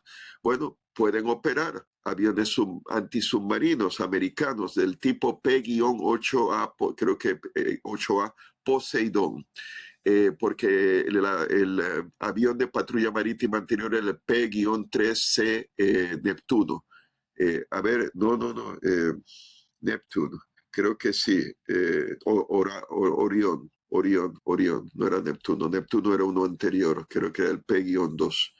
Speaker 1: Bueno, pueden operar aviones antisubmarinos americanos del tipo P-8A, creo que 8A Poseidón. Porque el avión de patrulla marítima anterior era el P-3C Neptuno. No, Neptuno, creo que sí, Orión, no era Neptuno era uno anterior, creo que era el P-2.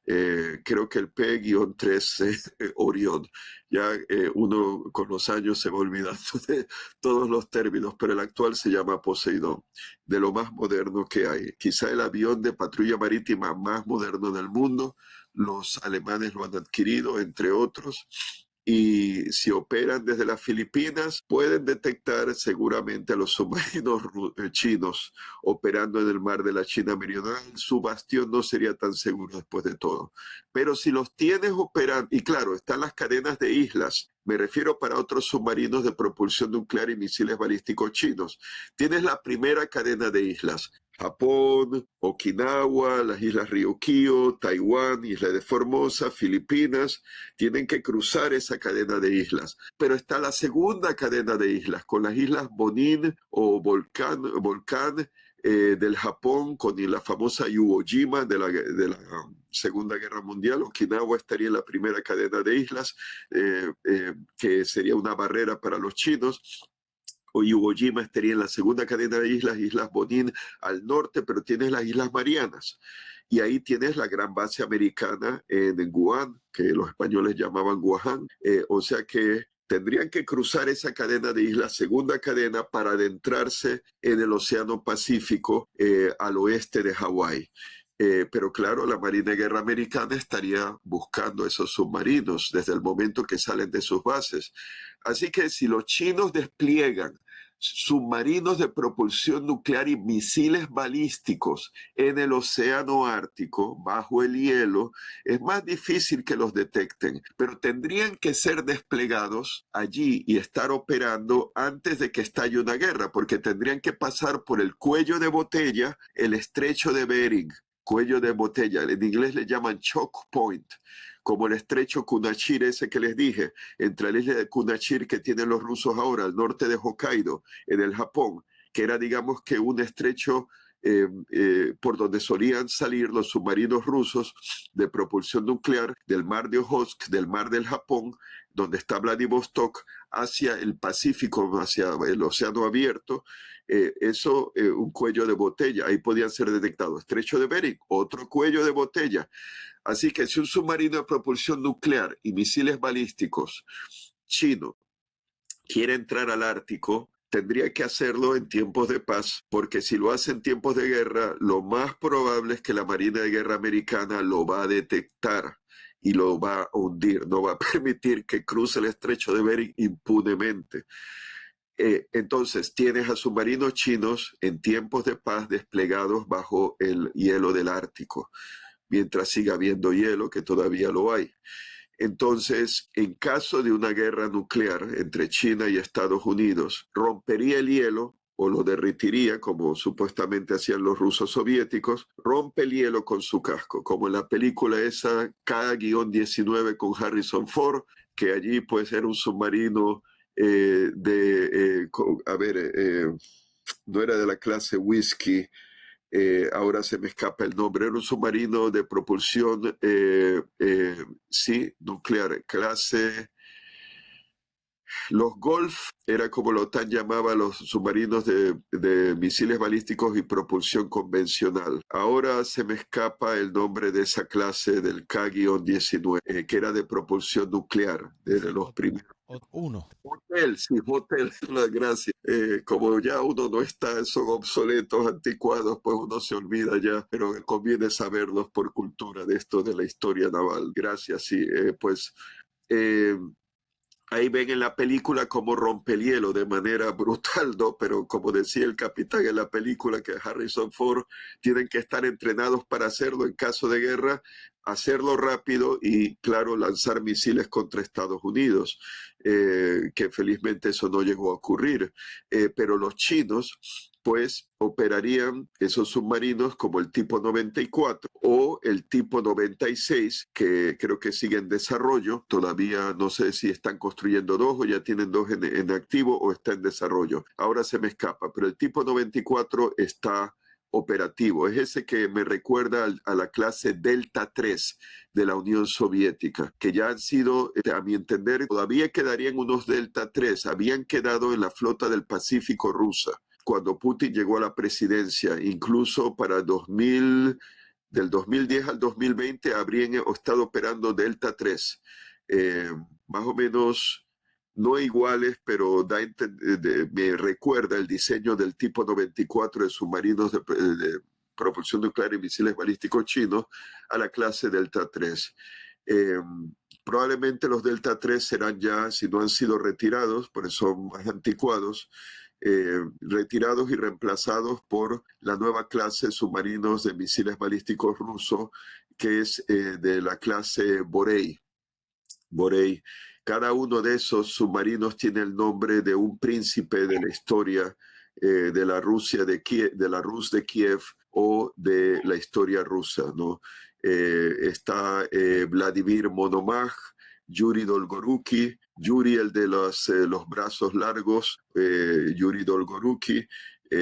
Speaker 1: Creo que el P-3 Orión. Ya uno con los años se va olvidando de todos los términos, pero el actual se llama Poseidón, de lo más moderno que hay. Quizá el avión de patrulla marítima más moderno del mundo. Los alemanes lo han adquirido, entre otros. Y si operan desde las Filipinas, pueden detectar seguramente a los submarinos chinos operando en el mar de la China Meridional. Su bastión no sería tan seguro después de todo. Pero si los tienes operando, y claro, están las cadenas de islas, me refiero para otros submarinos de propulsión nuclear y misiles balísticos chinos. Tienes la primera cadena de islas. Japón, Okinawa, las islas Ryukyu, Taiwán, Isla de Formosa, Filipinas, tienen que cruzar esa cadena de islas. Pero está la segunda cadena de islas, con las islas Bonin o Volcán, del Japón con la famosa Iwo Jima de la Segunda Guerra Mundial. Okinawa estaría en la primera cadena de islas, que sería una barrera para los chinos. O Iwo Jima estaría en la segunda cadena de islas, Islas Bonin al norte, pero tienes las Islas Marianas. Y ahí tienes la gran base americana en Guam, que los españoles llamaban Guaján. O sea que tendrían que cruzar esa cadena de islas, segunda cadena, para adentrarse en el Océano Pacífico al oeste de Hawái. Pero claro, la Marina de Guerra Americana estaría buscando esos submarinos desde el momento que salen de sus bases. Así que si los chinos despliegan submarinos de propulsión nuclear y misiles balísticos en el océano Ártico, bajo el hielo, es más difícil que los detecten, pero tendrían que ser desplegados allí y estar operando antes de que estalle una guerra, porque tendrían que pasar por el cuello de botella, el estrecho de Bering, cuello de botella, en inglés le llaman choke point, como el estrecho Kunashir ese que les dije, entre la isla de Kunashir que tienen los rusos ahora, al norte de Hokkaido, en el Japón, que era digamos que un estrecho por donde solían salir los submarinos rusos de propulsión nuclear del mar de Ojotsk, del mar del Japón, donde está Vladivostok, hacia el Pacífico, hacia el océano abierto. Un cuello de botella, ahí podían ser detectados. Estrecho de Bering, otro cuello de botella. Así que si un submarino de propulsión nuclear y misiles balísticos chino quiere entrar al Ártico, tendría que hacerlo en tiempos de paz, porque si lo hace en tiempos de guerra, lo más probable es que la Marina de Guerra americana lo va a detectar y lo va a hundir, no va a permitir que cruce el estrecho de Bering impunemente. Entonces tienes a submarinos chinos en tiempos de paz desplegados bajo el hielo del Ártico, mientras siga habiendo hielo, que todavía lo hay. Entonces, en caso de una guerra nuclear entre China y Estados Unidos, rompería el hielo o lo derretiría, como supuestamente hacían los rusos soviéticos, rompe el hielo con su casco, como en la película esa K-19 con Harrison Ford, que allí pues era un submarino no era de la clase Whiskey, ahora se me escapa el nombre, era un submarino de propulsión, sí, nuclear, clase. Los Golf era como la OTAN llamaba los submarinos de misiles balísticos y propulsión convencional. Ahora se me escapa el nombre de esa clase del K-19, que era de propulsión nuclear, de los primeros.
Speaker 2: Uno.
Speaker 1: Hotel, sí, hotel, gracias. Como ya uno no está, son obsoletos, anticuados, pues uno se olvida ya, pero conviene saberlos por cultura de esto de la historia naval. Gracias, sí, pues ahí ven en la película cómo rompe el hielo de manera brutal, ¿no? Pero como decía el capitán en la película, que Harrison Ford, tienen que estar entrenados para hacerlo en caso de guerra, hacerlo rápido y, claro, lanzar misiles contra Estados Unidos, que felizmente eso no llegó a ocurrir. Pero los chinos pues operarían esos submarinos como el tipo 94 o el tipo 96, que creo que sigue en desarrollo. Todavía no sé si están construyendo dos o ya tienen dos en activo o está en desarrollo. Ahora se me escapa, pero el tipo 94 está operativo. Es ese que me recuerda a la clase Delta 3 de la Unión Soviética, que ya han sido, a mi entender, todavía quedarían unos Delta 3, habían quedado en la flota del Pacífico rusa cuando Putin llegó a la presidencia, incluso para del 2010 al 2020 habrían estado operando Delta 3, más o menos no iguales, pero me recuerda el diseño del tipo 94 de submarinos de propulsión nuclear y misiles balísticos chinos a la clase Delta 3. Probablemente los Delta 3 serán ya, si no han sido retirados, por eso son más anticuados, retirados y reemplazados por la nueva clase de submarinos de misiles balísticos rusos, que es de la clase Borei. Cada uno de esos submarinos tiene el nombre de un príncipe de la historia de la Rusia de Kiev, de la Rus de Kiev o de la historia rusa, ¿no? Está Vladimir Monomaj, Yuri Dolgoruki, Yuri el de los brazos largos, Yuri Dolgoruki,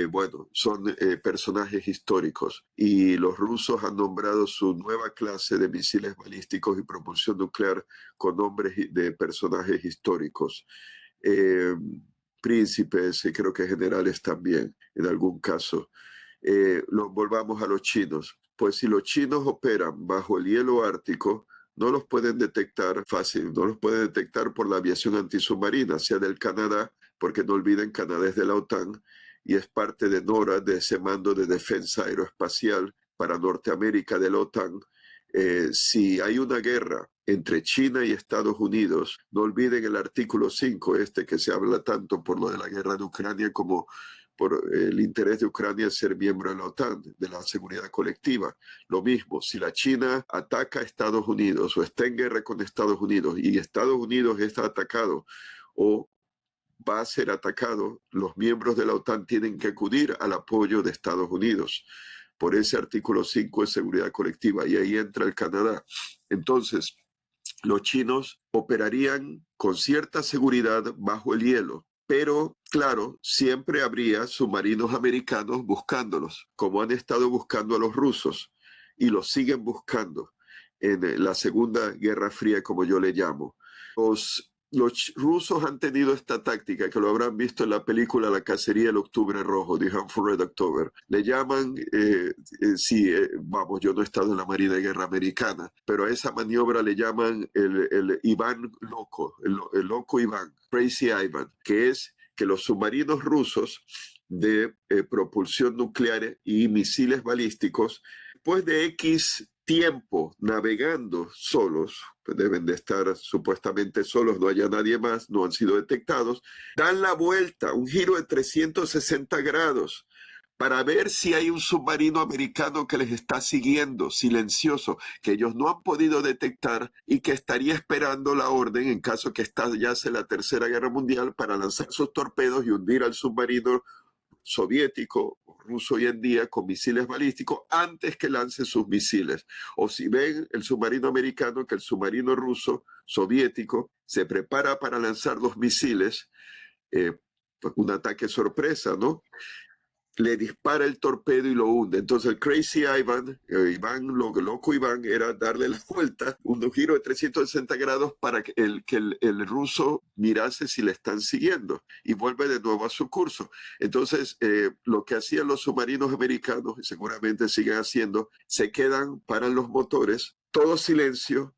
Speaker 1: bueno, son personajes históricos y los rusos han nombrado su nueva clase de misiles balísticos y propulsión nuclear con nombres de personajes históricos. Eh, Príncipes y creo que generales también, en algún caso. Volvamos a los chinos. Pues si los chinos operan bajo el hielo ártico, no los pueden detectar fácil, no los pueden detectar por la aviación antisubmarina, sea del Canadá, porque no olviden, Canadá es de la OTAN y es parte de NORA, de ese mando de defensa aeroespacial para Norteamérica de la OTAN. Si hay una guerra entre China y Estados Unidos, no olviden el artículo 5, que se habla tanto por lo de la guerra de Ucrania como por el interés de Ucrania en ser miembro de la OTAN, de la seguridad colectiva. Lo mismo, si la China ataca a Estados Unidos o está en guerra con Estados Unidos y Estados Unidos está atacado o va a ser atacado, los miembros de la OTAN tienen que acudir al apoyo de Estados Unidos por ese artículo 5 de seguridad colectiva, y ahí entra el Canadá. Entonces, los chinos operarían con cierta seguridad bajo el hielo, pero claro, siempre habría submarinos americanos buscándolos, como han estado buscando a los rusos y los siguen buscando en la Segunda Guerra Fría, como yo le llamo. Los rusos han tenido esta táctica, que lo habrán visto en la película La cacería del Octubre Rojo, The Hunt for Red October. Le llaman, vamos, yo no he estado en la Marina de Guerra Americana, pero a esa maniobra le llaman el Iván Loco, el Loco Iván, Crazy Ivan, que es que los submarinos rusos de propulsión nuclear y misiles balísticos, después de X tiempo navegando solos, pues deben de estar supuestamente solos, no haya nadie más, no han sido detectados, dan la vuelta, un giro de 360 grados para ver si hay un submarino americano que les está siguiendo, silencioso, que ellos no han podido detectar y que estaría esperando la orden en caso que estallase la Tercera Guerra Mundial para lanzar sus torpedos y hundir al submarino soviético o ruso hoy en día con misiles balísticos antes que lance sus misiles. O si ven el submarino americano, que el submarino ruso soviético se prepara para lanzar los misiles, pues un ataque sorpresa, ¿no? Le dispara el torpedo y lo hunde. Entonces el Crazy Ivan, loco Iván, era darle la vuelta, un giro de 360 grados para que el ruso mirase si le están siguiendo y vuelve de nuevo a su curso. Entonces lo que hacían los submarinos americanos, y seguramente siguen haciendo, se quedan, paran los motores, todo silencio,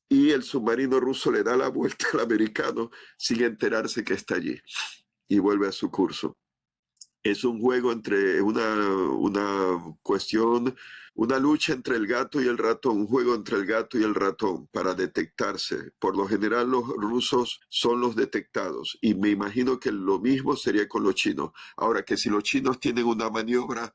Speaker 1: y el submarino ruso le da la vuelta al americano sin enterarse que está allí y vuelve a su curso. Es un juego entre una cuestión, una lucha entre el gato y el ratón, un juego entre el gato y el ratón para detectarse. Por lo general los rusos son los detectados y me imagino que lo mismo sería con los chinos. Ahora, que si los chinos tienen una maniobra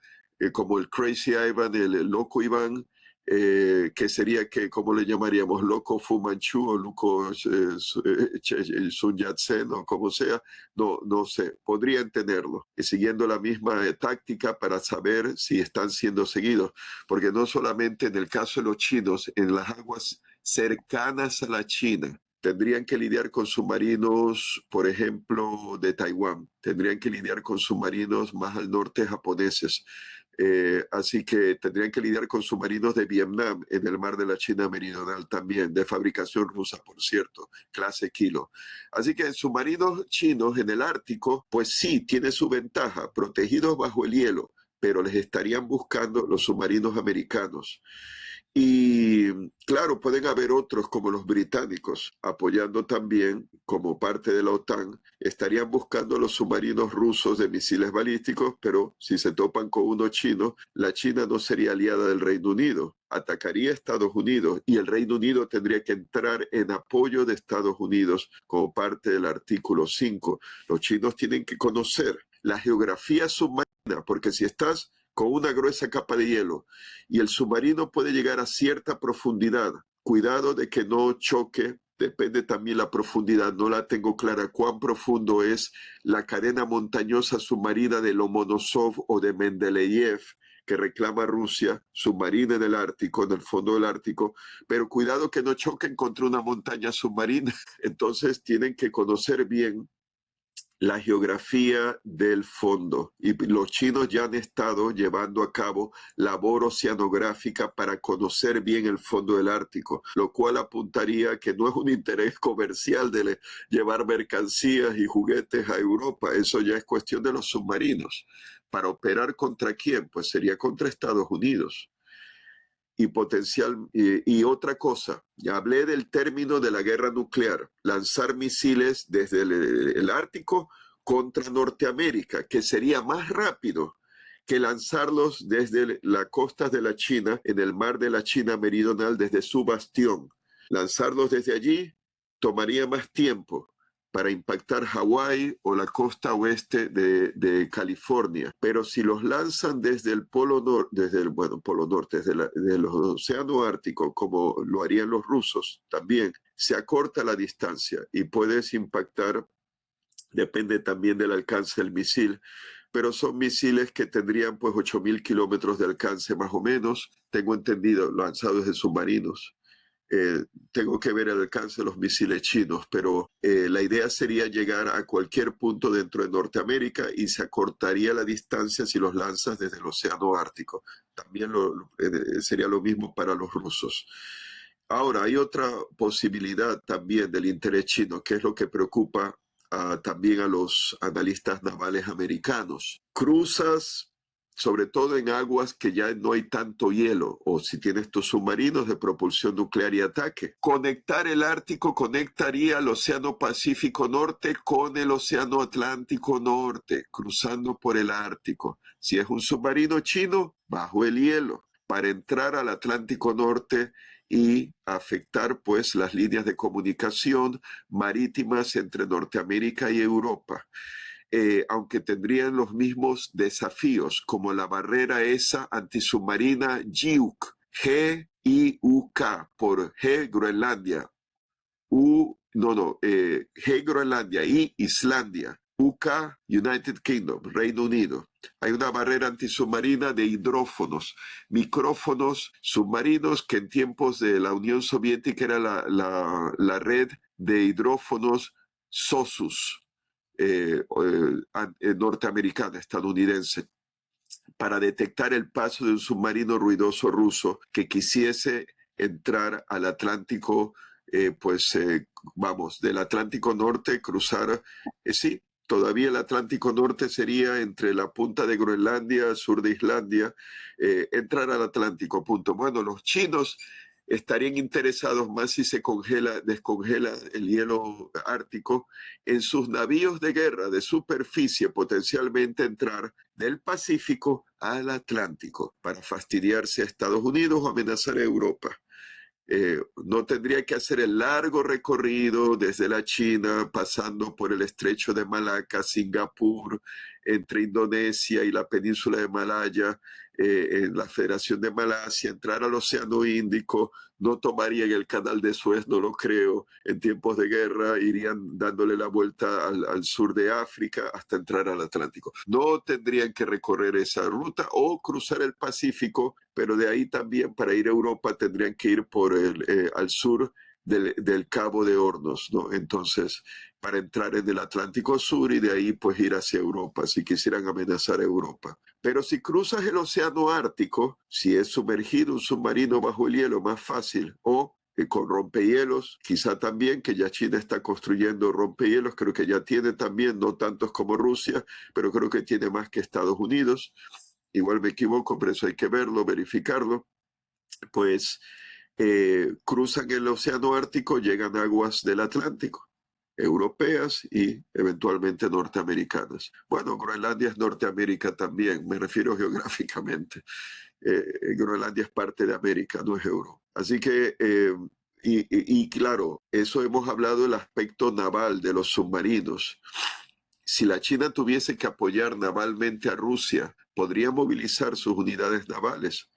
Speaker 1: como el Crazy Ivan, el Loco Iván, que sería, que ¿cómo le llamaríamos? Loco Fu Manchu o Loco Sun Yat-sen o como sea, no sé, podrían tenerlo, siguiendo la misma táctica para saber si están siendo seguidos, porque no solamente en el caso de los chinos, en las aguas cercanas a la China, tendrían que lidiar con submarinos, por ejemplo, de Taiwán, tendrían que lidiar con submarinos más al norte japoneses. Así que tendrían que lidiar con submarinos de Vietnam en el mar de la China Meridional también, de fabricación rusa, por cierto, clase Kilo. Así que submarinos chinos en el Ártico, pues sí, tiene su ventaja, protegidos bajo el hielo, pero les estarían buscando los submarinos americanos. Y claro, pueden haber otros como los británicos, apoyando también como parte de la OTAN, estarían buscando los submarinos rusos de misiles balísticos, pero si se topan con uno chino, la China no sería aliada del Reino Unido, atacaría a Estados Unidos y el Reino Unido tendría que entrar en apoyo de Estados Unidos como parte del artículo 5. Los chinos tienen que conocer la geografía submarina, porque si estás con una gruesa capa de hielo y el submarino puede llegar a cierta profundidad, cuidado de que no choque, depende también la profundidad, no la tengo clara cuán profundo es la cadena montañosa submarina de Lomonosov o de Mendeleev que reclama Rusia, submarina en el Ártico, en el fondo del Ártico, pero cuidado que no choquen contra una montaña submarina. Entonces tienen que conocer bien la geografía del fondo. Y los chinos ya han estado llevando a cabo labor oceanográfica para conocer bien el fondo del Ártico, lo cual apuntaría que no es un interés comercial de llevar mercancías y juguetes a Europa. Eso ya es cuestión de los submarinos. ¿Para operar contra quién? Pues sería contra Estados Unidos. Y otra cosa, ya hablé del término de la guerra nuclear, lanzar misiles desde el Ártico contra Norteamérica, que sería más rápido que lanzarlos desde las costas de la China, en el mar de la China meridional, desde su bastión. Lanzarlos desde allí tomaría más tiempo para impactar Hawái o la costa oeste de California. Pero si los lanzan desde el polo norte, polo norte, desde el océano Ártico, como lo harían los rusos también, se acorta la distancia y puedes impactar, depende también del alcance del misil, pero son misiles que tendrían pues 8.000 kilómetros de alcance más o menos, tengo entendido, lanzados de submarinos. Tengo que ver el alcance de los misiles chinos, pero la idea sería llegar a cualquier punto dentro de Norteamérica y se acortaría la distancia si los lanzas desde el océano Ártico. También sería lo mismo para los rusos. Ahora, hay otra posibilidad también del interés chino, que es lo que preocupa también a los analistas navales americanos. Cruzas sobre todo en aguas que ya no hay tanto hielo, o si tienes tus submarinos de propulsión nuclear y ataque. Conectar el Ártico conectaría el Océano Pacífico Norte con el Océano Atlántico Norte, cruzando por el Ártico. Si es un submarino chino, bajo el hielo, para entrar al Atlántico Norte y afectar pues las líneas de comunicación marítimas entre Norteamérica y Europa. Aunque tendrían los mismos desafíos, como la barrera esa antisubmarina GIUK, G-I-U-K, por G Groenlandia, G Groenlandia y Islandia, UK United Kingdom, Reino Unido. Hay una barrera antisubmarina de hidrófonos, micrófonos submarinos que en tiempos de la Unión Soviética era la red de hidrófonos SOSUS. Norteamericana, estadounidense, para detectar el paso de un submarino ruidoso ruso que quisiese entrar al Atlántico, del Atlántico Norte, cruzar, sí, todavía el Atlántico Norte sería entre la punta de Groenlandia, sur de Islandia, entrar al Atlántico, punto. Bueno, los chinos estarían interesados más si se descongela el hielo ártico en sus navíos de guerra de superficie, potencialmente entrar del Pacífico al Atlántico para fastidiarse a Estados Unidos o amenazar a Europa. No tendría que hacer el largo recorrido desde la China, pasando por el estrecho de Malaca, Singapur, entre Indonesia y la península de Malaya, en la Federación de Malasia, entrar al Océano Índico. No tomarían el canal de Suez, no lo creo, en tiempos de guerra, irían dándole la vuelta al sur de África hasta entrar al Atlántico. No tendrían que recorrer esa ruta o cruzar el Pacífico, pero de ahí también para ir a Europa tendrían que ir al sur del Cabo de Hornos, ¿no? Entonces, para entrar en el Atlántico Sur y de ahí pues ir hacia Europa, si quisieran amenazar a Europa. Pero si cruzas el Océano Ártico, si es sumergido un submarino bajo el hielo, más fácil, o con rompehielos, quizá también, que ya China está construyendo rompehielos, creo que ya tiene también, no tantos como Rusia, pero creo que tiene más que Estados Unidos. Igual me equivoco, pero eso hay que verlo, verificarlo. Pues cruzan el Océano Ártico, llegan a aguas del Atlántico, europeas y eventualmente norteamericanas. Bueno, Groenlandia es Norteamérica también, me refiero geográficamente. Groenlandia es parte de América, no es Europa. Así que, y claro, eso hemos hablado del aspecto naval de los submarinos. Si la China tuviese que apoyar navalmente a Rusia, podría movilizar sus unidades navales.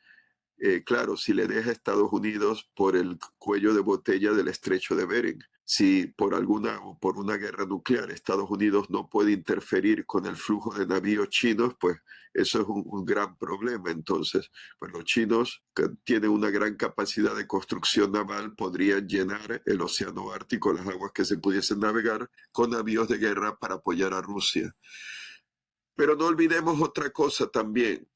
Speaker 1: Claro, si le deja a Estados Unidos por el cuello de botella del estrecho de Bering. Si por una guerra nuclear Estados Unidos no puede interferir con el flujo de navíos chinos, pues eso es un gran problema. Entonces, pues los chinos, que tienen una gran capacidad de construcción naval, podrían llenar el océano Ártico, las aguas que se pudiesen navegar, con navíos de guerra para apoyar a Rusia. Pero no olvidemos otra cosa también.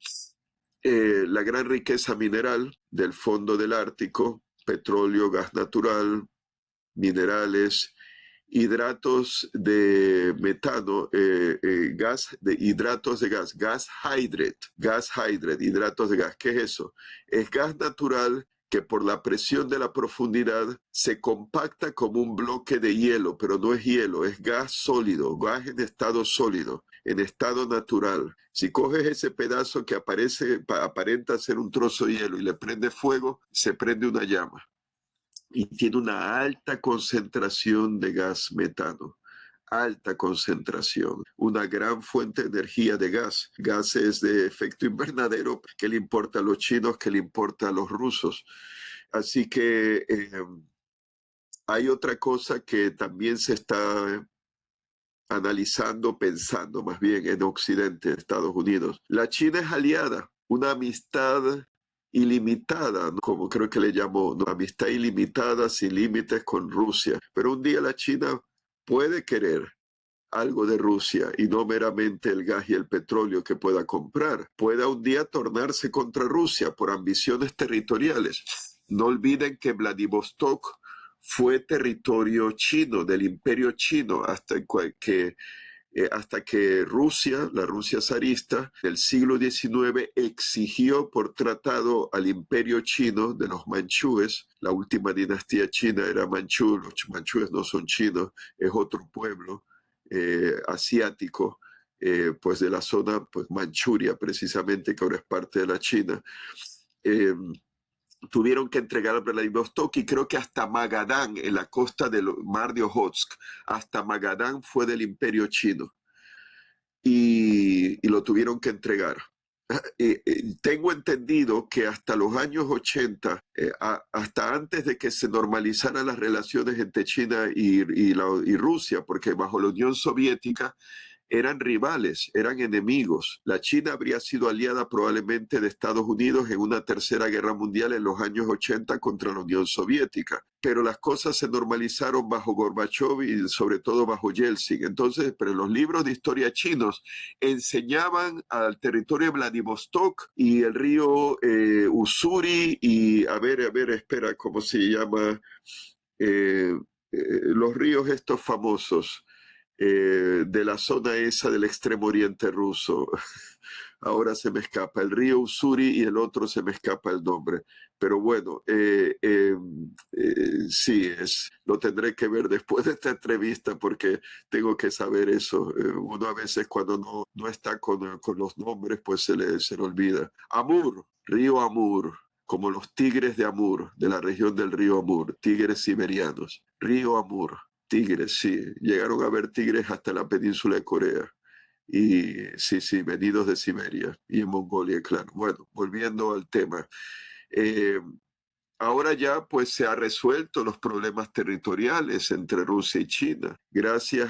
Speaker 1: La gran riqueza mineral del fondo del Ártico, petróleo, gas natural, minerales, hidratos de metano, hidratos de gas hydrate, hidratos de gas. ¿Qué es eso? Es gas natural que por la presión de la profundidad se compacta como un bloque de hielo, pero no es hielo, es gas sólido, gas en estado sólido, en estado natural. Si coges ese pedazo que aparenta ser un trozo de hielo y le prende fuego, se prende una llama. Y tiene una alta concentración de gas metano, alta concentración, una gran fuente de energía de gas, gases de efecto invernadero que le importa a los chinos, que le importa a los rusos. Así que hay otra cosa que también se está analizando, pensando más bien en Occidente, Estados Unidos. La China es aliada, una amistad ilimitada, ¿no? Como creo que le llamó, ¿no? Amistad ilimitada sin límites con Rusia. Pero un día la China puede querer algo de Rusia y no meramente el gas y el petróleo que pueda comprar. Pueda un día tornarse contra Rusia por ambiciones territoriales. No olviden que Vladivostok fue territorio chino, del imperio chino, hasta que Rusia, la Rusia zarista, del siglo XIX exigió por tratado al imperio chino de los manchúes. La última dinastía china era manchú, los manchúes no son chinos, es otro pueblo asiático, pues de la zona pues Manchuria precisamente, que ahora es parte de la China. Tuvieron que entregar a Vladivostok y creo que hasta Magadán, en la costa del mar de Ojotsk, hasta Magadán fue del imperio chino y lo tuvieron que entregar. Tengo entendido que hasta los años 80, hasta antes de que se normalizaran las relaciones entre China y Rusia, porque bajo la Unión Soviética eran rivales, eran enemigos. La China habría sido aliada probablemente de Estados Unidos en una tercera guerra mundial en los años 80 contra la Unión Soviética, pero las cosas se normalizaron bajo Gorbachev y sobre todo bajo Yeltsin. Entonces, pero los libros de historia chinos enseñaban al territorio de Vladivostok y el río Ussuri y, espera, ¿cómo se llama? Los ríos estos famosos. De la zona esa del extremo oriente ruso. Ahora se me escapa el río Ussuri y el otro se me escapa el nombre. Pero bueno, sí, lo tendré que ver después de esta entrevista porque tengo que saber eso. Uno a veces cuando no está con los nombres, pues se le olvida. Amur, río Amur, como los tigres de Amur, de la región del río Amur, tigres siberianos. Río Amur. Tigres, sí. Llegaron a ver tigres hasta la península de Corea. Y sí, venidos de Siberia y en Mongolia, claro. Bueno, volviendo al tema. Ahora ya pues se ha resuelto los problemas territoriales entre Rusia y China, gracias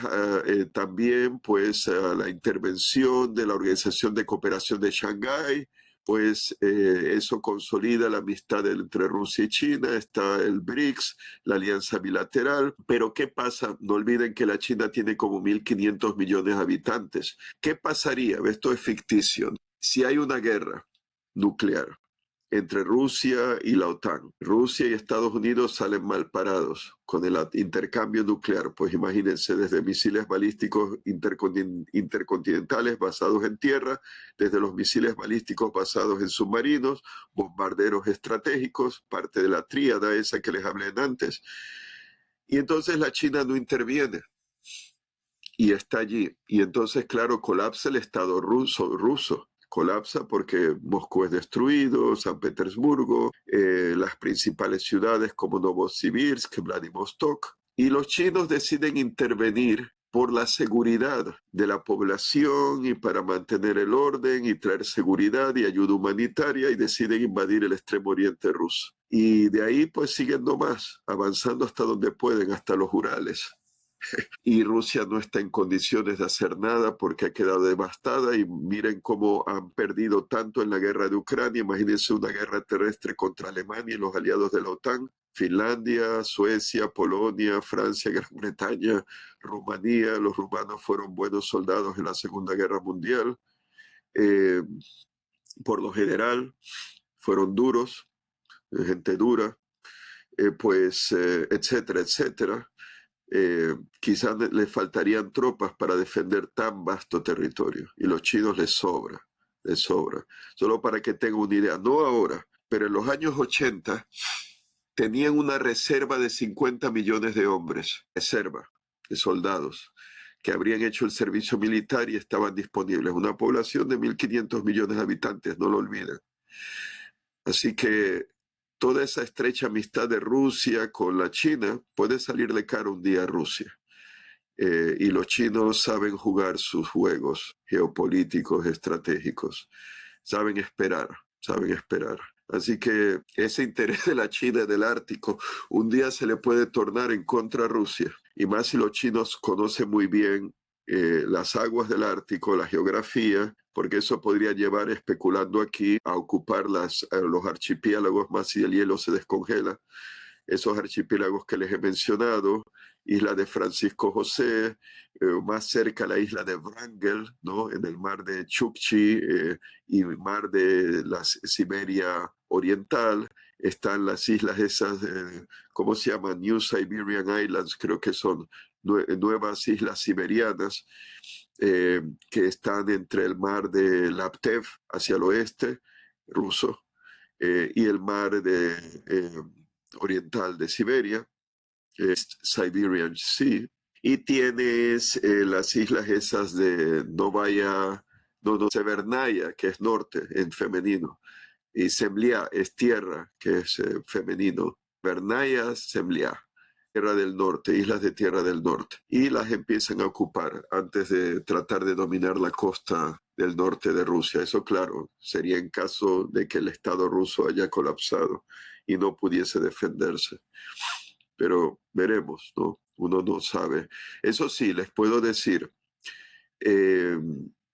Speaker 1: también pues a la intervención de la Organización de Cooperación de Shanghái. Pues eso consolida la amistad entre Rusia y China, está el BRICS, la alianza bilateral, pero ¿qué pasa? No olviden que la China tiene como 1.500 millones de habitantes. ¿Qué pasaría? Esto es ficticio. Si hay una guerra nuclear entre Rusia y la OTAN, Rusia y Estados Unidos salen mal parados con el intercambio nuclear, pues imagínense, desde misiles balísticos intercontinentales basados en tierra, desde los misiles balísticos basados en submarinos, bombarderos estratégicos, parte de la tríada esa que les hablé antes. Y entonces la China no interviene y está allí. Y entonces, claro, colapsa el Estado ruso. Colapsa porque Moscú es destruido, San Petersburgo, las principales ciudades como Novosibirsk, Vladivostok, y los chinos deciden intervenir por la seguridad de la población y para mantener el orden y traer seguridad y ayuda humanitaria, y deciden invadir el extremo oriente ruso. Y de ahí pues siguen nomás, avanzando hasta donde pueden, hasta los Urales. Y Rusia no está en condiciones de hacer nada porque ha quedado devastada, y miren cómo han perdido tanto en la guerra de Ucrania. Imagínense una guerra terrestre contra Alemania y los aliados de la OTAN, Finlandia, Suecia, Polonia, Francia, Gran Bretaña, Rumanía. Los rumanos fueron buenos soldados en la Segunda Guerra Mundial. Eh, por lo general fueron duros, gente dura, etcétera, etcétera. Quizás le faltarían tropas para defender tan vasto territorio, y los chinos les sobra, les sobra. Solo para que tengan una idea, no ahora, pero en los años 80 tenían una reserva de 50 millones de hombres, reserva de soldados, que habrían hecho el servicio militar y estaban disponibles. Una población de 1.500 millones de habitantes, no lo olviden. Así que toda esa estrecha amistad de Rusia con la China puede salirle caro un día a Rusia. Y los chinos saben jugar sus juegos geopolíticos, estratégicos. Saben esperar, saben esperar. Así que ese interés de la China en el Ártico un día se le puede tornar en contra a Rusia. Y más si los chinos conocen muy bien las aguas del Ártico, la geografía, porque eso podría llevar, especulando aquí, a ocupar los archipiélagos más si el hielo se descongela. Esos archipiélagos que les he mencionado, isla de Francisco José, más cerca la isla de Wrangel, ¿no? En el mar de Chukchi, y el mar de la Siberia Oriental. Están las islas esas, ¿cómo se llaman? New Siberian Islands, creo que son nuevas islas siberianas, que están entre el mar de Laptev hacia el oeste ruso, y el mar oriental de Siberia, Siberian Sea. Y tienes las islas esas de Severnaya, que es norte en femenino, y Zemlya es tierra, que es femenino. Vernaya, Zemlya, Tierra del Norte, islas de Tierra del Norte. Y las empiezan a ocupar antes de tratar de dominar la costa del norte de Rusia. Eso, claro, sería en caso de que el Estado ruso haya colapsado y no pudiese defenderse. Pero veremos, ¿no? Uno no sabe. Eso sí, les puedo decir,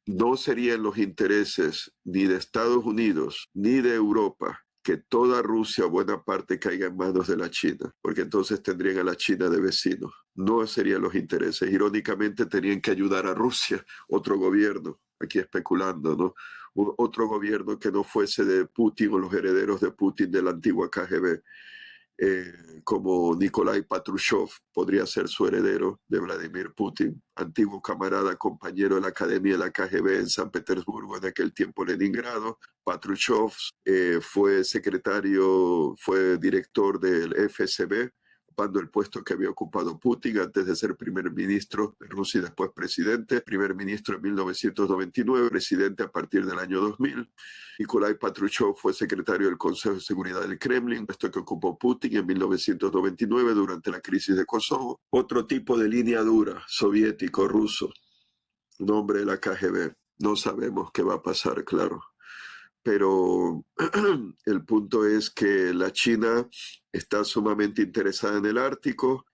Speaker 1: no serían los intereses ni de Estados Unidos ni de Europa que toda Rusia, buena parte, caiga en manos de la China, porque entonces tendrían a la China de vecinos. No serían los intereses. Irónicamente, tenían que ayudar a Rusia, otro gobierno, aquí especulando, ¿no? Otro gobierno que no fuese de Putin o los herederos de Putin de la antigua KGB. Como Nikolai Patrushev podría ser su heredero de Vladimir Putin, antiguo camarada, compañero de la Academia de la KGB en San Petersburgo, en aquel tiempo Leningrado. Patrushev fue director del FSB, ocupando el puesto que había ocupado Putin antes de ser primer ministro de Rusia y después presidente. Primer ministro en 1999, presidente a partir del año 2000. Nikolai Patrushev fue secretario del Consejo de Seguridad del Kremlin, puesto que ocupó Putin en 1999 durante la crisis de Kosovo. Otro tipo de línea dura, soviético, ruso, un hombre de la KGB. No sabemos qué va a pasar, claro. Pero el punto es que la China está sumamente interesada en el Ártico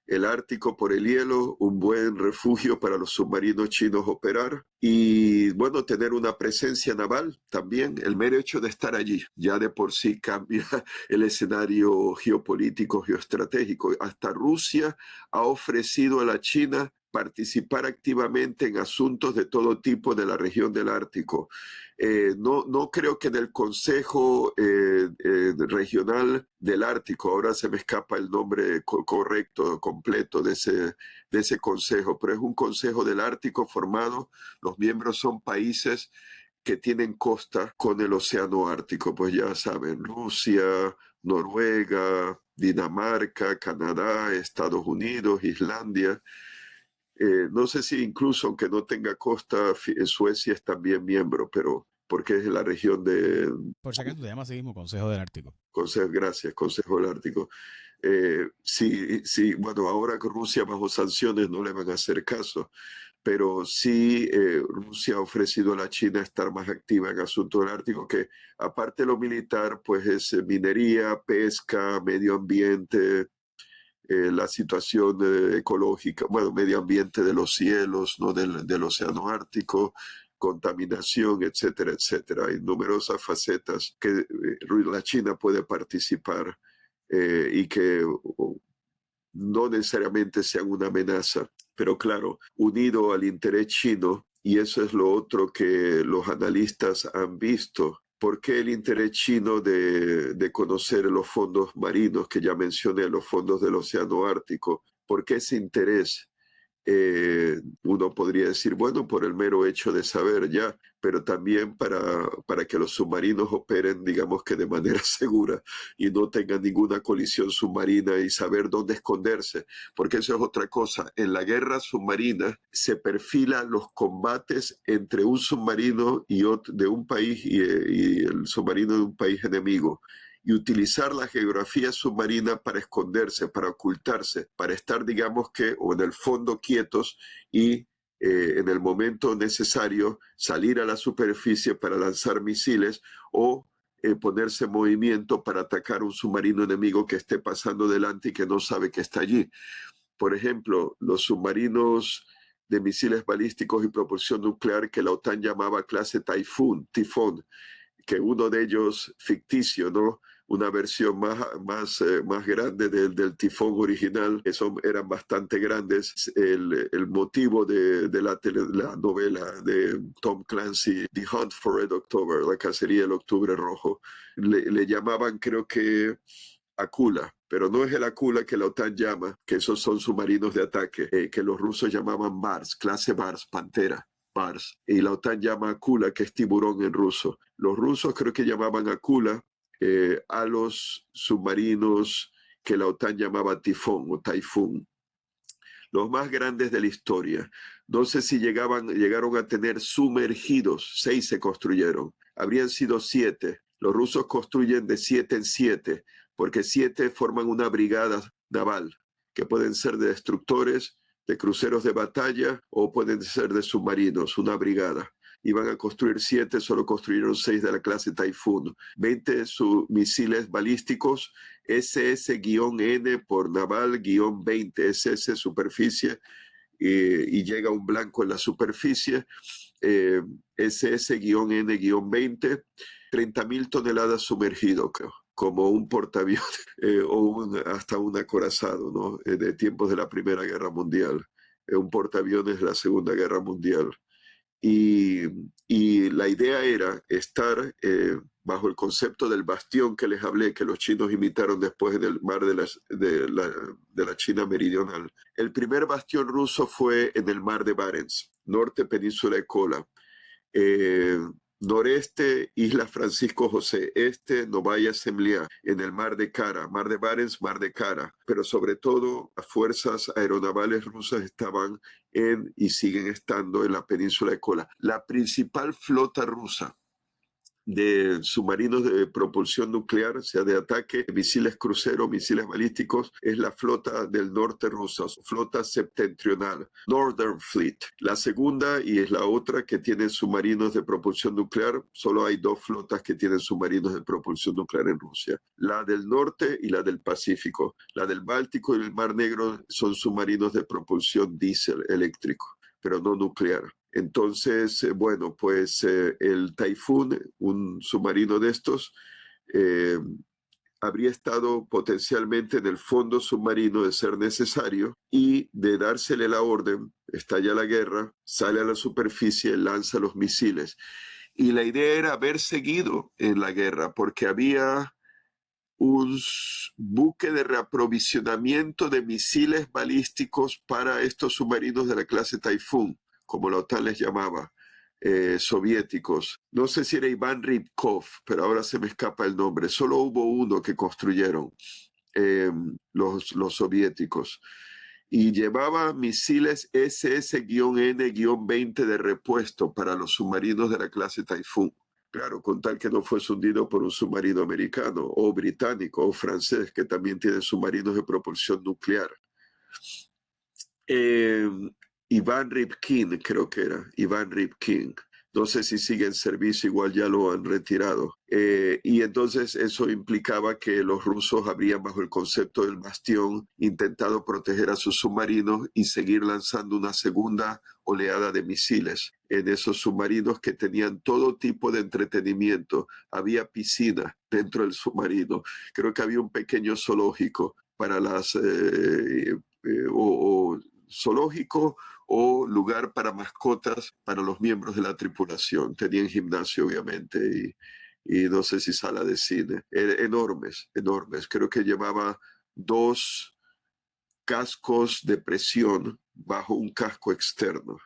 Speaker 1: por el hielo, un buen refugio para los submarinos chinos operar, y bueno, tener una presencia naval también. El mero hecho de estar allí ya de por sí cambia el escenario geopolítico, geoestratégico. Hasta Rusia ha ofrecido a la China participar activamente en asuntos de todo tipo de la región del Ártico. No creo que en el Consejo Regional del Ártico, ahora se me escapa el nombre correcto, completo de ese consejo, pero es un consejo del Ártico formado, los miembros son países que tienen costa con el océano Ártico, pues ya saben, Rusia, Noruega, Dinamarca, Canadá, Estados Unidos, Islandia. No sé si incluso aunque no tenga costa, Suecia es también miembro, pero porque es la región de...
Speaker 2: Por si acaso se llama así mismo Consejo del Ártico.
Speaker 1: Consejo del Ártico. Sí, bueno, ahora con Rusia bajo sanciones no le van a hacer caso, pero sí Rusia ha ofrecido a la China estar más activa en asuntos del Ártico, que aparte de lo militar, pues es minería, pesca, medio ambiente, la situación ecológica, bueno, medio ambiente de los cielos, ¿no? Del océano Ártico, contaminación, etcétera, etcétera. Hay numerosas facetas que la China puede participar y que no necesariamente sean una amenaza, pero claro, unido al interés chino, y eso es lo otro que los analistas han visto. ¿Por qué el interés chino de conocer los fondos marinos, que ya mencioné, los fondos del Océano Ártico? ¿Por qué ese interés? Uno podría decir, bueno, por el mero hecho de saber ya, pero también para que los submarinos operen, digamos que de manera segura y no tengan ninguna colisión submarina y saber dónde esconderse, porque eso es otra cosa. En la guerra submarina se perfilan los combates entre un submarino de un país y el submarino de un país enemigo, y utilizar la geografía submarina para esconderse, para ocultarse, para estar, digamos que, o en el fondo quietos y en el momento necesario salir a la superficie para lanzar misiles o ponerse en movimiento para atacar un submarino enemigo que esté pasando delante y que no sabe que está allí. Por ejemplo, los submarinos de misiles balísticos y propulsión nuclear que la OTAN llamaba clase Tifón, que uno de ellos ficticio, ¿no? Una versión más grande del tifón original, que eran bastante grandes. El motivo de la novela de Tom Clancy, The Hunt for Red October, la cacería del Octubre Rojo, le llamaban, creo que, Akula, pero no es el Akula que la OTAN llama, que esos son submarinos de ataque, que los rusos llamaban Bars, clase Bars, Pantera. Pars, y la OTAN llama Akula, que es tiburón en ruso. Los rusos creo que llamaban Akula a los submarinos que la OTAN llamaba Tifón o Taifún, los más grandes de la historia. No sé si llegaron a tener sumergidos, 6 se construyeron, habrían sido 7. Los rusos construyen de 7 en 7, porque 7 forman una brigada naval, que pueden ser de destructores, de cruceros de batalla o pueden ser de submarinos, una brigada. Iban a construir 7, solo construyeron 6 de la clase Taifún. 20 misiles balísticos, SS-N por naval-20, SS superficie, y llega un blanco en la superficie, SS-N-20, 30.000 toneladas sumergido, creo, como un portaaviones o hasta un acorazado, ¿no? De tiempos de la Primera Guerra Mundial, un portaaviones de la Segunda Guerra Mundial. Y la idea era estar bajo el concepto del bastión que les hablé, que los chinos imitaron después en el mar de la China meridional. El primer bastión ruso fue en el mar de Barents, norte península de Kola. Noreste, Isla Francisco José, este, Novaya Zemlya, en el Mar de Kara, Mar de Barents, Mar de Kara, pero sobre todo las fuerzas aeronavales rusas estaban y siguen estando en la península de Kola. La principal flota rusa de submarinos de propulsión nuclear, sea de ataque, misiles cruceros, misiles balísticos, es la flota del norte ruso, flota septentrional, Northern Fleet. La segunda, y es la otra, que tiene submarinos de propulsión nuclear, solo hay 2 flotas que tienen submarinos de propulsión nuclear en Rusia, la del norte y la del Pacífico. La del Báltico y el Mar Negro son submarinos de propulsión diésel eléctrico, pero no nuclear. Entonces, bueno, pues el Taifún, un submarino de estos, habría estado potencialmente en el fondo submarino de ser necesario, y de dársele la orden, estalla la guerra, sale a la superficie, lanza los misiles. Y la idea era haber seguido en la guerra, porque había un buque de reaprovisionamiento de misiles balísticos para estos submarinos de la clase Taifún, como la OTAN les llamaba, soviéticos. No sé si era Iván Rybkov, pero ahora se me escapa el nombre. Solo hubo uno que construyeron los soviéticos. Y llevaba misiles SS-N-20 de repuesto para los submarinos de la clase Taifún. Claro, con tal que no fuese hundido por un submarino americano o británico o francés, que también tienen submarinos de propulsión nuclear. Eh, Iván Ripkin, creo que era, Iván Ripkin. No sé si sigue en servicio, igual ya lo han retirado. Y entonces eso implicaba que los rusos habrían, bajo el concepto del bastión, intentado proteger a sus submarinos y seguir lanzando una segunda oleada de misiles en esos submarinos que tenían todo tipo de entretenimiento. Había piscina dentro del submarino. Creo que había un pequeño zoológico para las... o zoológico o lugar para mascotas para los miembros de la tripulación. Tenían gimnasio, obviamente, y no sé si sala de cine. Enormes, enormes. Creo que llevaba 2 cascos de presión bajo un casco externo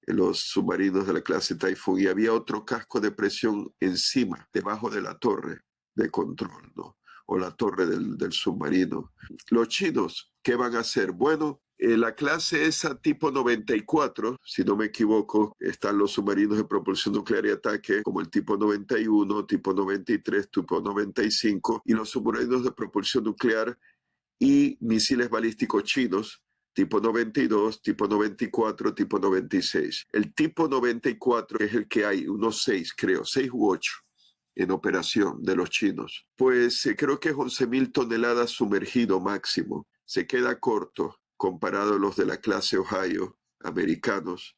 Speaker 1: en los submarinos de la clase Typhoon, y había otro casco de presión encima, debajo de la torre de control, ¿no? O la torre del submarino. Los chinos, ¿qué van a hacer? Bueno, la clase esa tipo 94, si no me equivoco, están los submarinos de propulsión nuclear y ataque como el tipo 91, tipo 93, tipo 95, y los submarinos de propulsión nuclear y misiles balísticos chinos, tipo 92, tipo 94, tipo 96. El tipo 94 es el que hay, unos 6 creo, 6 u 8 en operación de los chinos. Pues creo que es 11.000 toneladas sumergido máximo. Se queda corto comparado a los de la clase Ohio, americanos.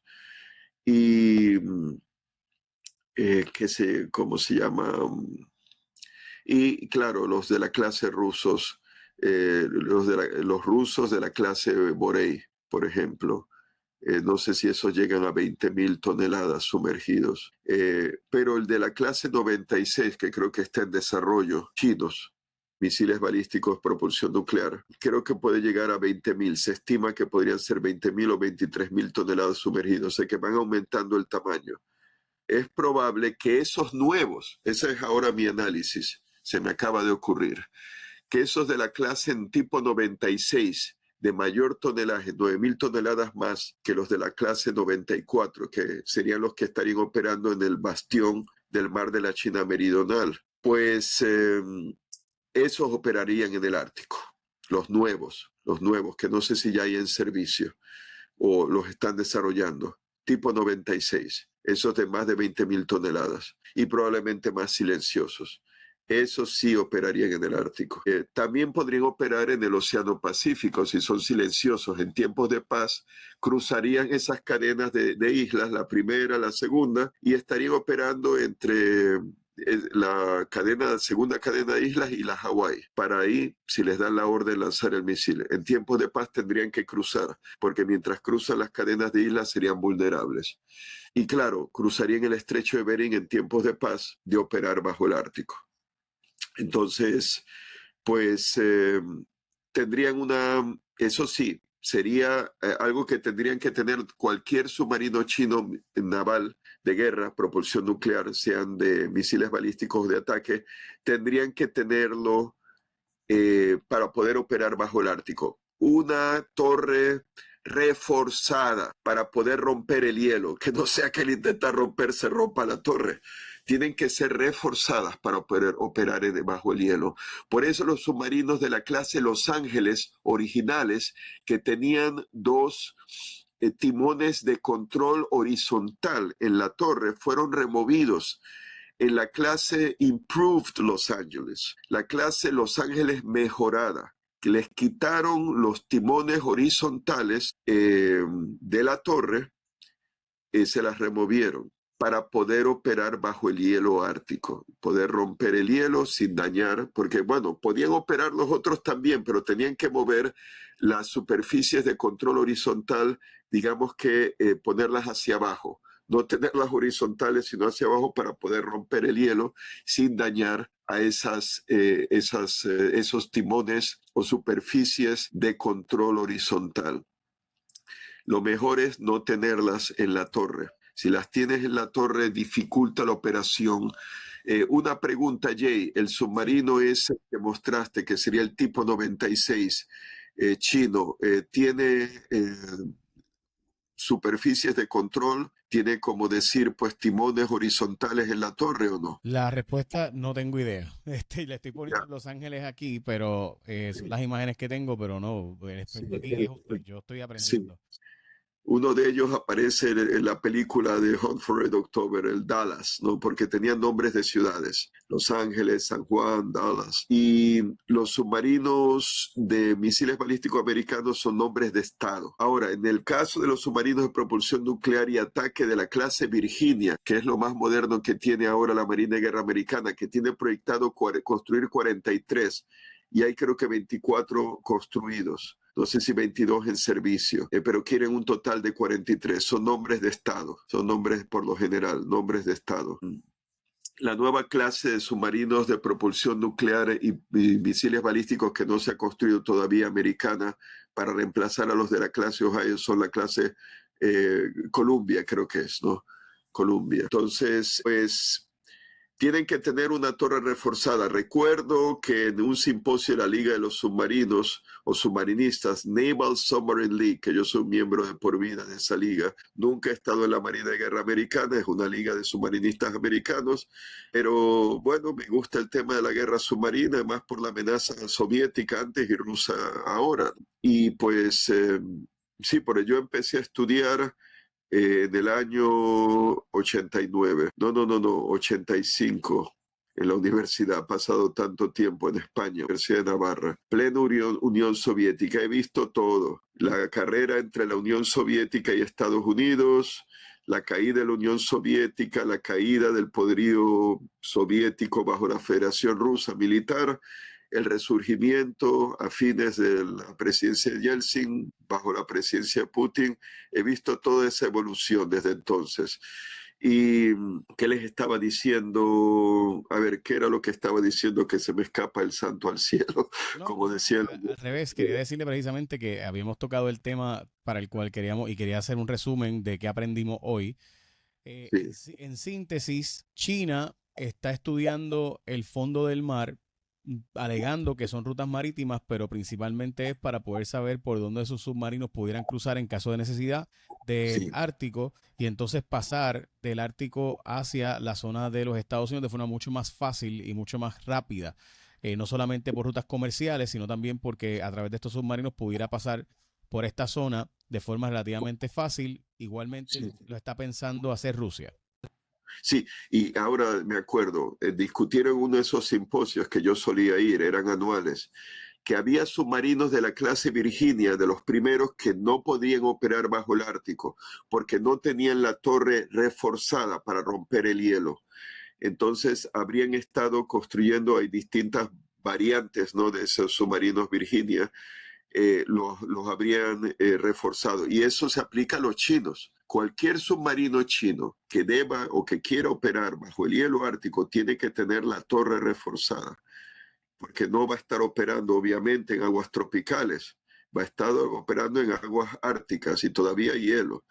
Speaker 1: Y, ¿cómo se llama? Y claro, los de la clase rusos, los rusos de la clase Borei, por ejemplo, no sé si esos llegan a 20.000 toneladas sumergidos, pero el de la clase 96, que creo que está en desarrollo, chinos, misiles balísticos, propulsión nuclear, creo que puede llegar a 20.000. Se estima que podrían ser 20.000 o 23.000 toneladas sumergidos, o sea que van aumentando el tamaño. Es probable que esos nuevos, ese es ahora mi análisis, se me acaba de ocurrir, que esos de la clase en tipo 96 de mayor tonelaje, 9.000 toneladas más que los de la clase 94, que serían los que estarían operando en el bastión del mar de la China Meridional, pues esos operarían en el Ártico, los nuevos, que no sé si ya hay en servicio o los están desarrollando, tipo 96, esos de más de 20.000 toneladas y probablemente más silenciosos. Esos sí operarían en el Ártico. También podrían operar en el Océano Pacífico si son silenciosos. En tiempos de paz cruzarían esas cadenas de islas, la primera, la segunda, y estarían operando entre la segunda cadena de islas y la Hawái. Para ahí, si les dan la orden, lanzar el misil. En tiempos de paz tendrían que cruzar, porque mientras cruzan las cadenas de islas serían vulnerables. Y claro, cruzarían el estrecho de Bering en tiempos de paz de operar bajo el Ártico. Entonces, pues tendrían eso sí, sería algo que tendrían que tener cualquier submarino chino naval de guerra, propulsión nuclear, sean de misiles balísticos de ataque, tendrían que tenerlo para poder operar bajo el Ártico. Una torre reforzada para poder romper el hielo, que no sea que al intentar romper se rompa la torre. Tienen que ser reforzadas para poder operar bajo el hielo. Por eso los submarinos de la clase Los Ángeles originales, que tenían 2 timones de control horizontal en la torre, fueron removidos en la clase Improved Los Ángeles, la clase Los Ángeles mejorada, que les quitaron los timones horizontales de la torre, se las removieron para poder operar bajo el hielo ártico, poder romper el hielo sin dañar, porque bueno, podían operar los otros también, pero tenían que mover las superficies de control horizontal, digamos que ponerlas hacia abajo, no tenerlas horizontales, sino hacia abajo para poder romper el hielo sin dañar a esos timones o superficies de control horizontal. Lo mejor es no tenerlas en la torre. Si las tienes en la torre, dificulta la operación. Una pregunta, Jay. El submarino ese que mostraste, que sería el tipo 96 chino, ¿tiene superficies de control tiene como decir, pues timones horizontales en la torre o no.
Speaker 2: La respuesta no tengo idea. Le estoy
Speaker 1: Ya,
Speaker 2: poniendo Los Ángeles aquí, pero son las imágenes que tengo, pero no, el
Speaker 1: sí,
Speaker 2: experto aquí es usted. Yo estoy
Speaker 1: sí.
Speaker 2: aprendiendo.
Speaker 1: Uno de ellos aparece en la película de Hunt for Red October, el Dallas, ¿no? Porque tenían nombres de ciudades, Los Ángeles, San Juan, Dallas. Y los submarinos de misiles balísticos americanos son nombres de estado. Ahora, en el caso de los submarinos de propulsión nuclear y ataque de la clase Virginia, que es lo más moderno que tiene ahora la Marina de Guerra Americana, que tiene proyectado construir 43, y hay creo que 24 construidos. No sé si 22 en servicio, pero quieren un total de 43. Son nombres de Estado, son nombres por lo general, nombres de Estado. La nueva clase de submarinos de propulsión nuclear y misiles balísticos que no se ha construido todavía americana para reemplazar a los de la clase Ohio son la clase Columbia, creo que es, ¿no? Columbia. Entonces, pues tienen que tener una torre reforzada. Recuerdo que en un simposio de la Liga de los Submarinos o Submarinistas, Naval Submarine League, que yo soy miembro de por vida de esa liga, nunca he estado en la Marina de Guerra Americana, es una liga de submarinistas americanos, pero bueno, me gusta el tema de la guerra submarina, además por la amenaza soviética antes y rusa ahora. Y pues sí, por ello empecé a estudiar del año 89, no, 85, en la universidad, ha pasado tanto tiempo en España, Universidad de Navarra, plena Unión Soviética, he visto todo, la carrera entre la Unión Soviética y Estados Unidos, la caída de la Unión Soviética, la caída del poderío soviético bajo la Federación Rusa militar, el resurgimiento a fines de la presidencia de Yeltsin, bajo la presidencia de Putin. He visto toda esa evolución desde entonces. ¿Y qué les estaba diciendo? A ver, ¿qué era lo que estaba diciendo? Que se me escapa el santo al cielo,
Speaker 2: No,
Speaker 1: como decía.
Speaker 2: al revés, quería decirle precisamente que habíamos tocado el tema para el cual queríamos y quería hacer un resumen de qué aprendimos hoy.
Speaker 1: Sí,
Speaker 2: En síntesis, China está estudiando el fondo del mar, alegando que son rutas marítimas, pero principalmente es para poder saber por dónde esos submarinos pudieran cruzar en caso de necesidad del
Speaker 1: sí,
Speaker 2: Ártico y entonces pasar del Ártico hacia la zona de los Estados Unidos de forma mucho más fácil y mucho más rápida. No solamente por rutas comerciales, sino también porque a través de estos submarinos pudiera pasar por esta zona de forma relativamente fácil. Igualmente
Speaker 1: sí.
Speaker 2: lo está pensando hacer Rusia.
Speaker 1: Sí, y ahora me acuerdo, discutieron uno de esos simposios que yo solía ir, eran anuales, que había submarinos de la clase Virginia, de los primeros que no podían operar bajo el Ártico, porque no tenían la torre reforzada para romper el hielo. Entonces habrían estado construyendo, hay distintas variantes, ¿no?, de esos submarinos Virginia, los habrían reforzado. Y eso se aplica a los chinos. Cualquier submarino chino que deba o que quiera operar bajo el hielo ártico tiene que tener la torre reforzada, porque no va a estar operando obviamente en aguas tropicales, va a estar operando en aguas árticas y todavía hay hielo.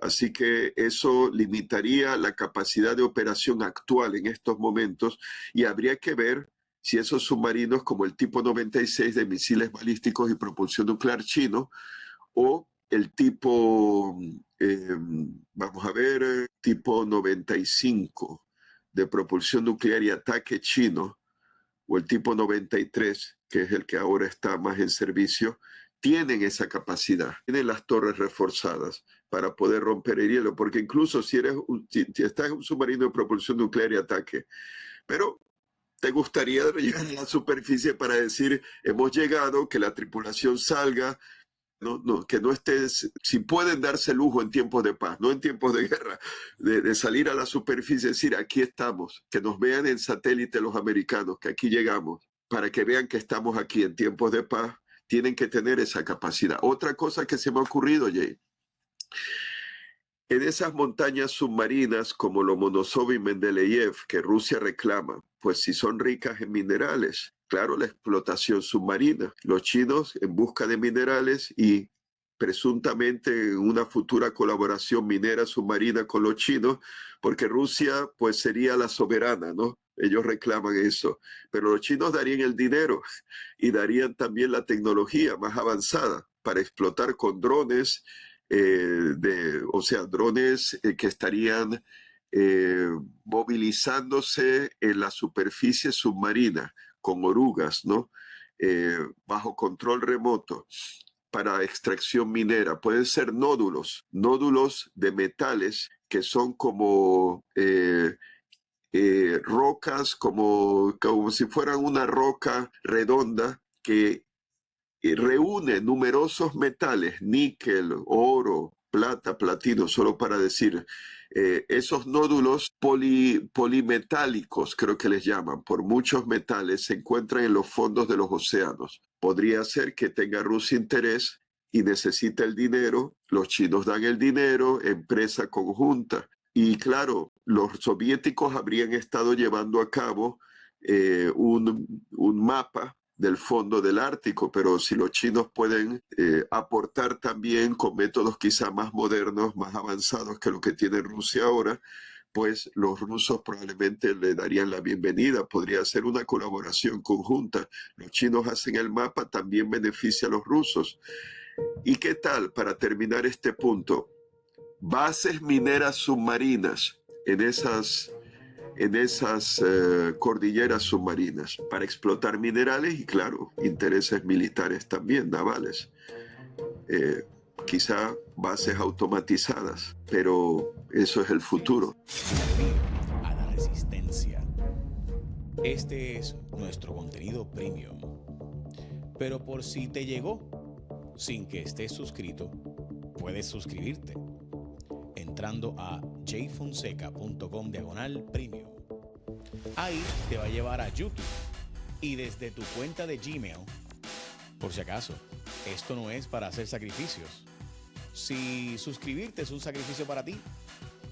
Speaker 1: Así que eso limitaría la capacidad de operación actual en estos momentos y habría que ver si esos submarinos como el tipo 96 de misiles balísticos y propulsión nuclear chino o el tipo, vamos a ver, tipo 95 de propulsión nuclear y ataque chino, o el tipo 93, que es el que ahora está más en servicio, tienen esa capacidad, tienen las torres reforzadas para poder romper el hielo, porque incluso si estás en un submarino de propulsión nuclear y ataque, pero te gustaría llegar a la superficie para decir, hemos llegado, que la tripulación salga, que no estés, si pueden darse lujo en tiempos de paz, no en tiempos de guerra, de salir a la superficie y decir, aquí estamos, que nos vean en satélite los americanos, que aquí llegamos, para que vean que estamos aquí en tiempos de paz, tienen que tener esa capacidad. Otra cosa que se me ha ocurrido, Jay, en esas montañas submarinas como Lomonosov y Mendeleev que Rusia reclama, pues si son ricas en minerales, claro, la explotación submarina. Los chinos en busca de minerales y presuntamente una futura colaboración minera submarina con los chinos, porque Rusia pues sería la soberana, ¿no? Ellos reclaman eso, pero los chinos darían el dinero y darían también la tecnología más avanzada para explotar con drones o sea, drones que estarían eh, movilizándose en la superficie submarina con orugas, ¿no? Bajo control remoto para extracción minera. Pueden ser nódulos de metales que son como rocas, como si fueran una roca redonda que reúne numerosos metales, níquel, oro, plata, platino, solo para decir, esos nódulos polimetálicos, creo que les llaman, por muchos metales, se encuentran en los fondos de los océanos. Podría ser que tenga Rusia interés y necesita el dinero, los chinos dan el dinero, empresa conjunta. Y claro, los soviéticos habrían estado llevando a cabo un mapa del fondo del Ártico, pero si los chinos pueden aportar también con métodos quizá más modernos, más avanzados que lo que tiene Rusia ahora, pues los rusos probablemente le darían la bienvenida. Podría ser una colaboración conjunta. Los chinos hacen el mapa, también beneficia a los rusos. ¿Y qué tal, para terminar este punto? Bases mineras submarinas en esas cordilleras submarinas para explotar minerales y, claro, intereses militares también, navales. Quizá bases automatizadas, pero eso es el futuro.
Speaker 2: A la resistencia. Este es nuestro contenido premium. Pero por si te llegó sin que estés suscrito, puedes suscribirte entrando a jfonseca.com/premium. Ahí te va a llevar a YouTube y desde tu cuenta de Gmail, por si acaso, esto no es para hacer sacrificios. Si suscribirte es un sacrificio para ti,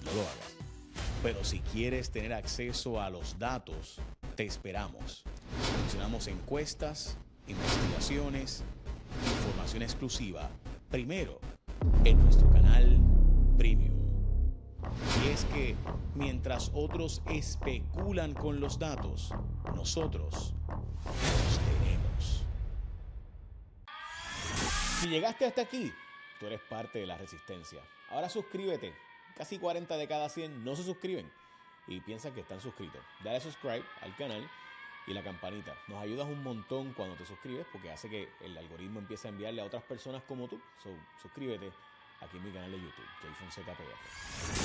Speaker 2: no lo hagas. Pero si quieres tener acceso a los datos, te esperamos. Mencionamos encuestas, investigaciones, información exclusiva, primero en nuestro canal Premium. Y es que mientras otros especulan con los datos, nosotros los tenemos. Si llegaste hasta aquí, tú eres parte de la resistencia. Ahora suscríbete. Casi 40 de cada 100 no se suscriben y piensan que están suscritos. Dale subscribe al canal y la campanita. Nos ayudas un montón cuando te suscribes porque hace que el algoritmo empiece a enviarle a otras personas como tú. Suscríbete aquí en mi canal de YouTube, Jfonseca PR.